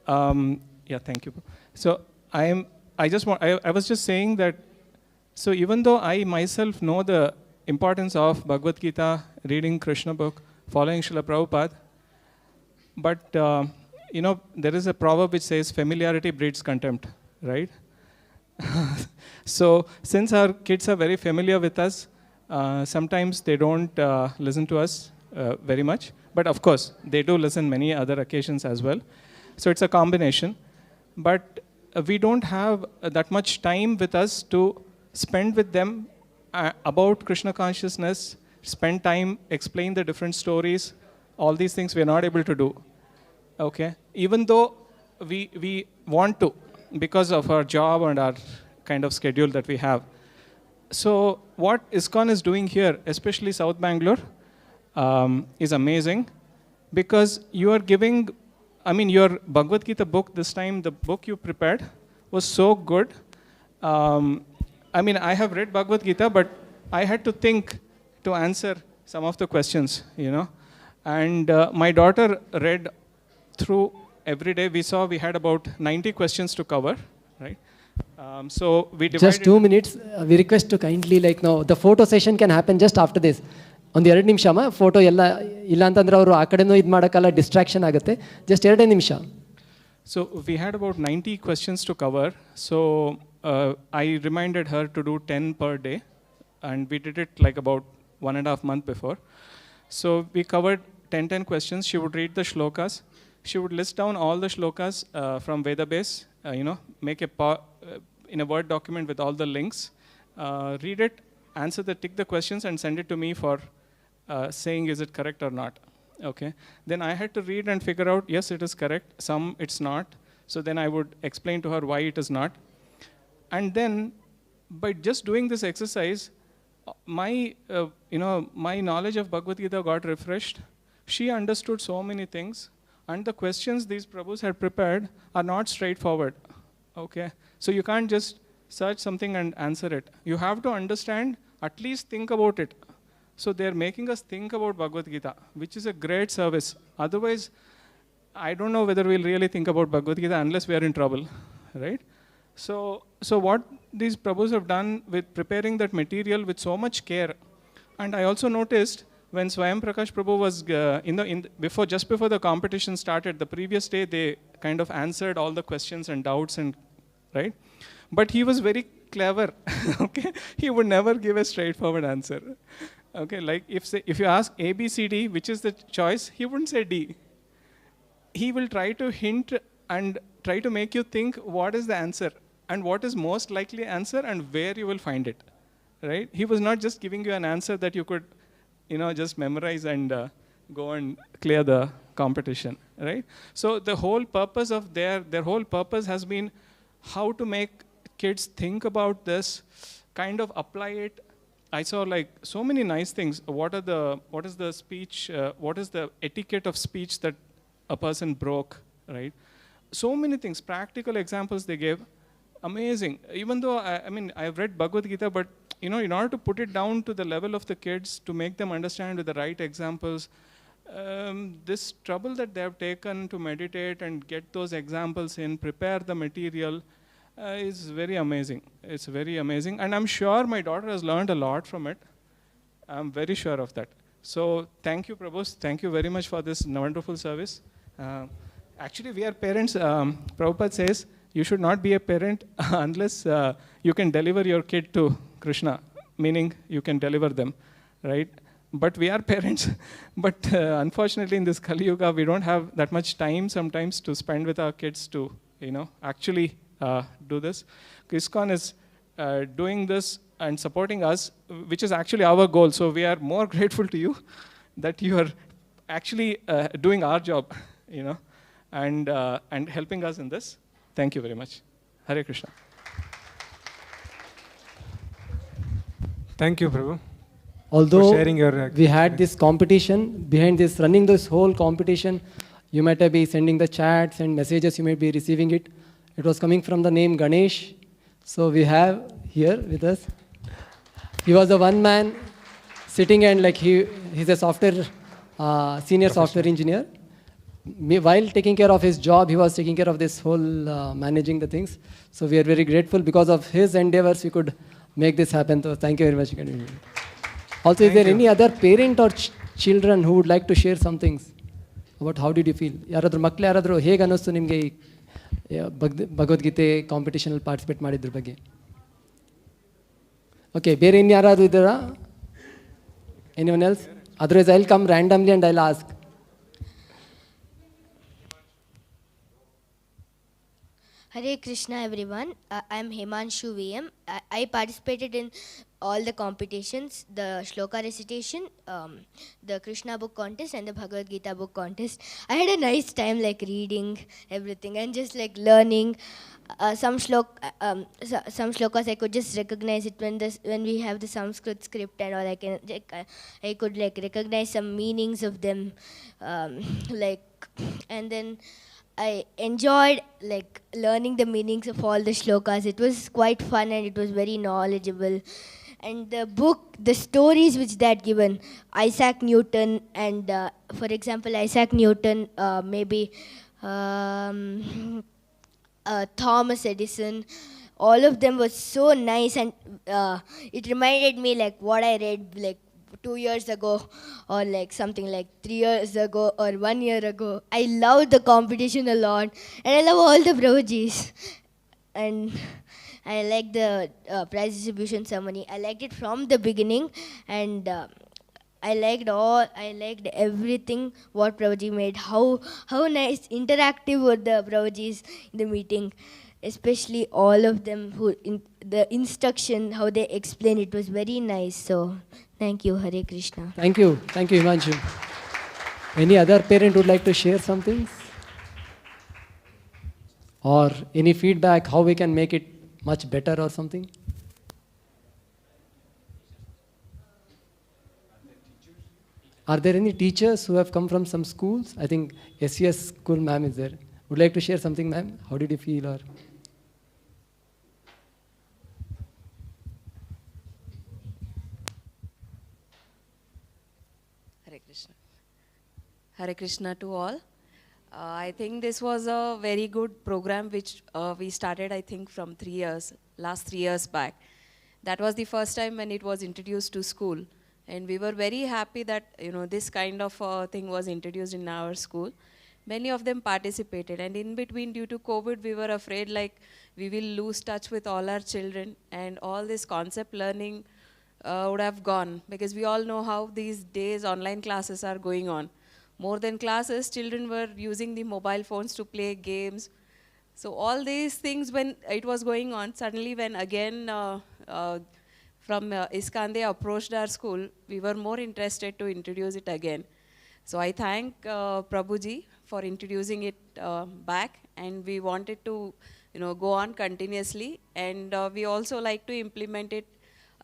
Yeah, thank you. So I was just saying that, so even though I myself know the importance of Bhagavad Gita, reading Krishna book, following Srila Prabhupada, but there is a proverb which says familiarity breeds contempt, right? So since our kids are very familiar with us, sometimes they don't listen to us very much, but of course they do listen many other occasions as well. So it's a combination, but we don't have that much time with us to spend with them about Krishna consciousness, spend time, explain the different stories, all these things we are not able to do, okay? Even though we want to, because of our job and our kind of schedule that we have. So what ISKCON is doing here, especially South Bangalore, is amazing, because you are giving, your Bhagavad Gita book this time, the book you prepared was so good. I have read Bhagavad Gita, but I had to think to answer some of the questions, And my daughter read through every day. We had about 90 questions to cover, right? So we divided... Just 2 minutes. We request to kindly, now, the photo session can happen just after this. ಒಂದು 2 ನಿಮಿಷ photo ಎಲ್ಲ ಇಲ್ಲ ಅಂತಂದ್ರೆ ಅವರು ಆ ಕಡೆನೂ ಇದು ಮಾಡೋಕ್ಕಲ್ಲ, distraction ಆಗುತ್ತೆ. ಜಸ್ಟ್ 2 ನಿಮಿಷ. So we had about 90 questions to cover. So I reminded her to do 10 per day, and we did it like about 1.5 months before. So we covered 10 questions. She would read the shlokas. She would list down all the shlokas from Veda base, make in a Word document with all the links, read it, tick the questions, and send it to me for saying is it correct or not. Okay. Then I had to read and figure out, yes, it is correct. Some it's not. So then I would explain to her why it is not. And then by just doing this exercise, my knowledge of Bhagavad Gita got refreshed. She understood so many things, and the questions these Prabhus had prepared are not straightforward. Okay. So you can't just search something and answer it. You have to understand, at least think about it. So they're making us think about Bhagavad Gita, which is a great service. Otherwise, I don't know whether we'll really think about Bhagavad Gita unless we are in trouble, right? So what these Prabhus have done with preparing that material with so much care. And I also noticed when Swayam Prakash Prabhu was just before the competition started, the previous day they kind of answered all the questions and doubts, and right? But he was very clever. Okay, he would never give a straightforward answer. Okay, like if you ask A, B, C, D, which is the choice, he wouldn't say D. He will try to hint and try to make you think what is the answer and what is most likely answer and where you will find it, right? He was not just giving you an answer that you could, just memorize and go and clear the competition, right? So the whole purpose of their whole purpose has been how to make kids think about this, kind of apply it. I saw like so many nice things. What is the speech? What is the etiquette of speech that a person broke, right? So many things, practical examples they gave. Amazing. Even though, I've read Bhagavad Gita, but in order to put it down to the level of the kids, to make them understand with the right examples, this trouble that they have taken to meditate and get those examples in, prepare the material, is very amazing. It's very amazing. And I'm sure my daughter has learned a lot from it. I'm very sure of that. So thank you, Prabhus. Thank you very much for this wonderful service. Actually, we are parents. Prabhupada says you should not be a parent unless you can deliver your kid to Krishna, meaning you can deliver them, right? But we are parents. But unfortunately, in this Kali Yuga, we don't have that much time sometimes to spend with our kids to, actually do this. ISKCON is doing this and supporting us, which is actually our goal. So we are more grateful to you that you are actually doing our job, and helping us in this. Thank you very much. Hare Krishna. Thank you, Prabhu. Although for sharing your we had this competition, behind this, running this whole competition, you might be sending the chats and messages, you might be receiving it. It was coming from the name Ganesh. So we have here with us He was the one man sitting and like he's a software, senior software engineer. While taking care of his job, he was taking care of this whole managing the things. So we are very grateful because of his endeavors we could make this happen. So thank you very much. Also, is there any other parent or children who would like to share some things about how did you feel? ಯಾರಾದರೂ ಮಕ್ಕಳು ಯಾರಾದರೂ ಹೇಗೆ ಅನ್ನಿಸ್ತು ನಿಮಗೆ Bhagavad Gita ಕಾಂಪಿಟೇಷನಲ್ಲಿ participate ಮಾಡಿದ್ರ ಬಗ್ಗೆ? Okay, ಬೇರೆ ಇನ್ಯಾರಾದರೂ ಇದ್ದಾರಾ? Anyone else? Otherwise, I'll come randomly and I'll ask. Hare Krishna everyone. I'm Himanshu VM. I participated in all the competitions, the shloka recitation, the Krishna book contest and the Bhagavad Gita book contest. I had a nice time like reading everything and just like learning some shlokas I could just recognize it when we have the Sanskrit script and all. I could like recognize some meanings of them, and then I enjoyed like learning the meanings of all the shlokas. It was quite fun and it was very knowledgeable. And the book, the stories which they had given, Isaac Newton and for example Isaac Newton, maybe Thomas Edison, all of them was so nice, and it reminded me like what I read like 2 years ago or like something like 3 years ago or 1 year ago. I loved the competition a lot and I love all the Prabhujis. And I like the prize distribution ceremony. I liked it from the beginning, and I liked everything what Prabhuji made. How nice, interactive were the Prabhujis in the meeting, especially all of them the instruction, how they explain it was very nice. So thank you, Hare Krishna. Thank you, Himanshu. Any other parent would like to share something? Or any feedback, how we can make it much better or something? Are there any teachers who have come from some schools? I think SES school ma'am is there. Would like to share something, ma'am? How did you feel? Or Hare Krishna. Hare Krishna to all. I think this was a very good program which we started, I think, from last 3 years back. That was the first time when it was introduced to school. And we were very happy that, this kind of thing was introduced in our school. Many of them participated. And in between, due to COVID, we were afraid like we will lose touch with all our children and all this concept learning would have gone. Because we all know how these days online classes are going on. More than classes, children were using the mobile phones to play games. So all these things, when it was going on, suddenly when again from ISKCON they approached our school, we were more interested to introduce it again. So I thank Prabhuji for introducing it back, and we wanted to go on continuously, and we also like to implement it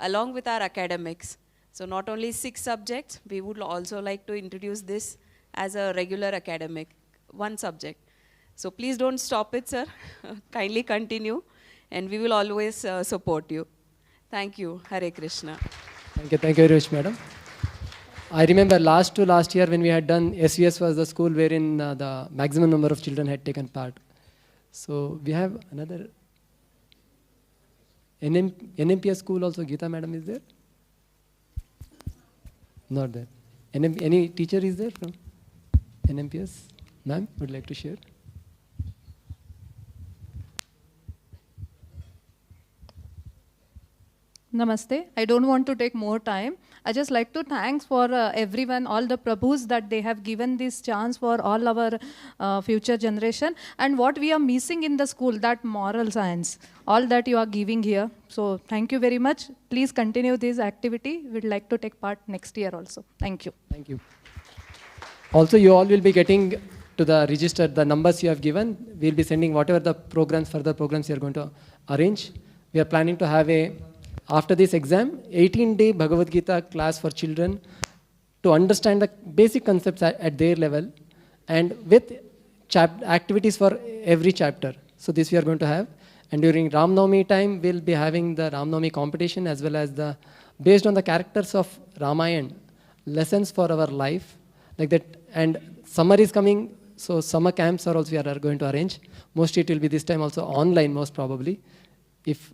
along with our academics. So not only 6 subjects, we would also like to introduce this as a regular academic, 1 subject. So please don't stop it, sir. Kindly continue, and we will always support you. Thank you. Hare Krishna. Thank you very much, madam. I remember last year when we had done, SVS was the school wherein the maximum number of children had taken part. So we have another NMPS school also. Geeta madam is there? Not there. Any teacher is there from NMPS? Ma'am, would like to share? Namaste. I don't want to take more time. I just like to thanks for everyone, all the Prabhus that they have given this chance for all our future generation. And what we are missing in the school, that moral science, all that you are giving here. So thank you very much. Please continue this activity. We'd like to take part next year also. Thank you. Thank you. Also, you all will be getting to the register, the numbers you have given. We'll be sending whatever the further programs you are going to arrange. We are planning to have after this exam, 18-day Bhagavad Gita class for children to understand the basic concepts at their level, and with activities for every chapter. So this we are going to have. And during Ram Navami time, we'll be having the Ram Navami competition as well as the, based on the characters of Ramayana, lessons for our life, like that. And summer is coming, so summer camps are also we are going to arrange. Mostly it will be this time also online, most probably. If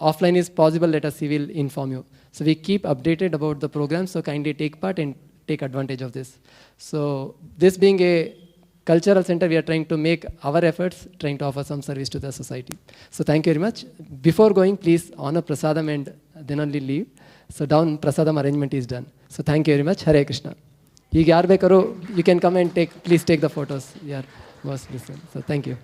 offline is possible, let us see, we'll inform you. So we keep updated about the program, so kindly take part and take advantage of this. So this being a cultural center, we are trying to make our efforts, trying to offer some service to the society. So thank you very much. Before going, please honor prasadam and then only leave. So down prasadam arrangement is done. So thank you very much. Hare Krishna. You can come and please take the photos. Yeah, most listen. So thank you.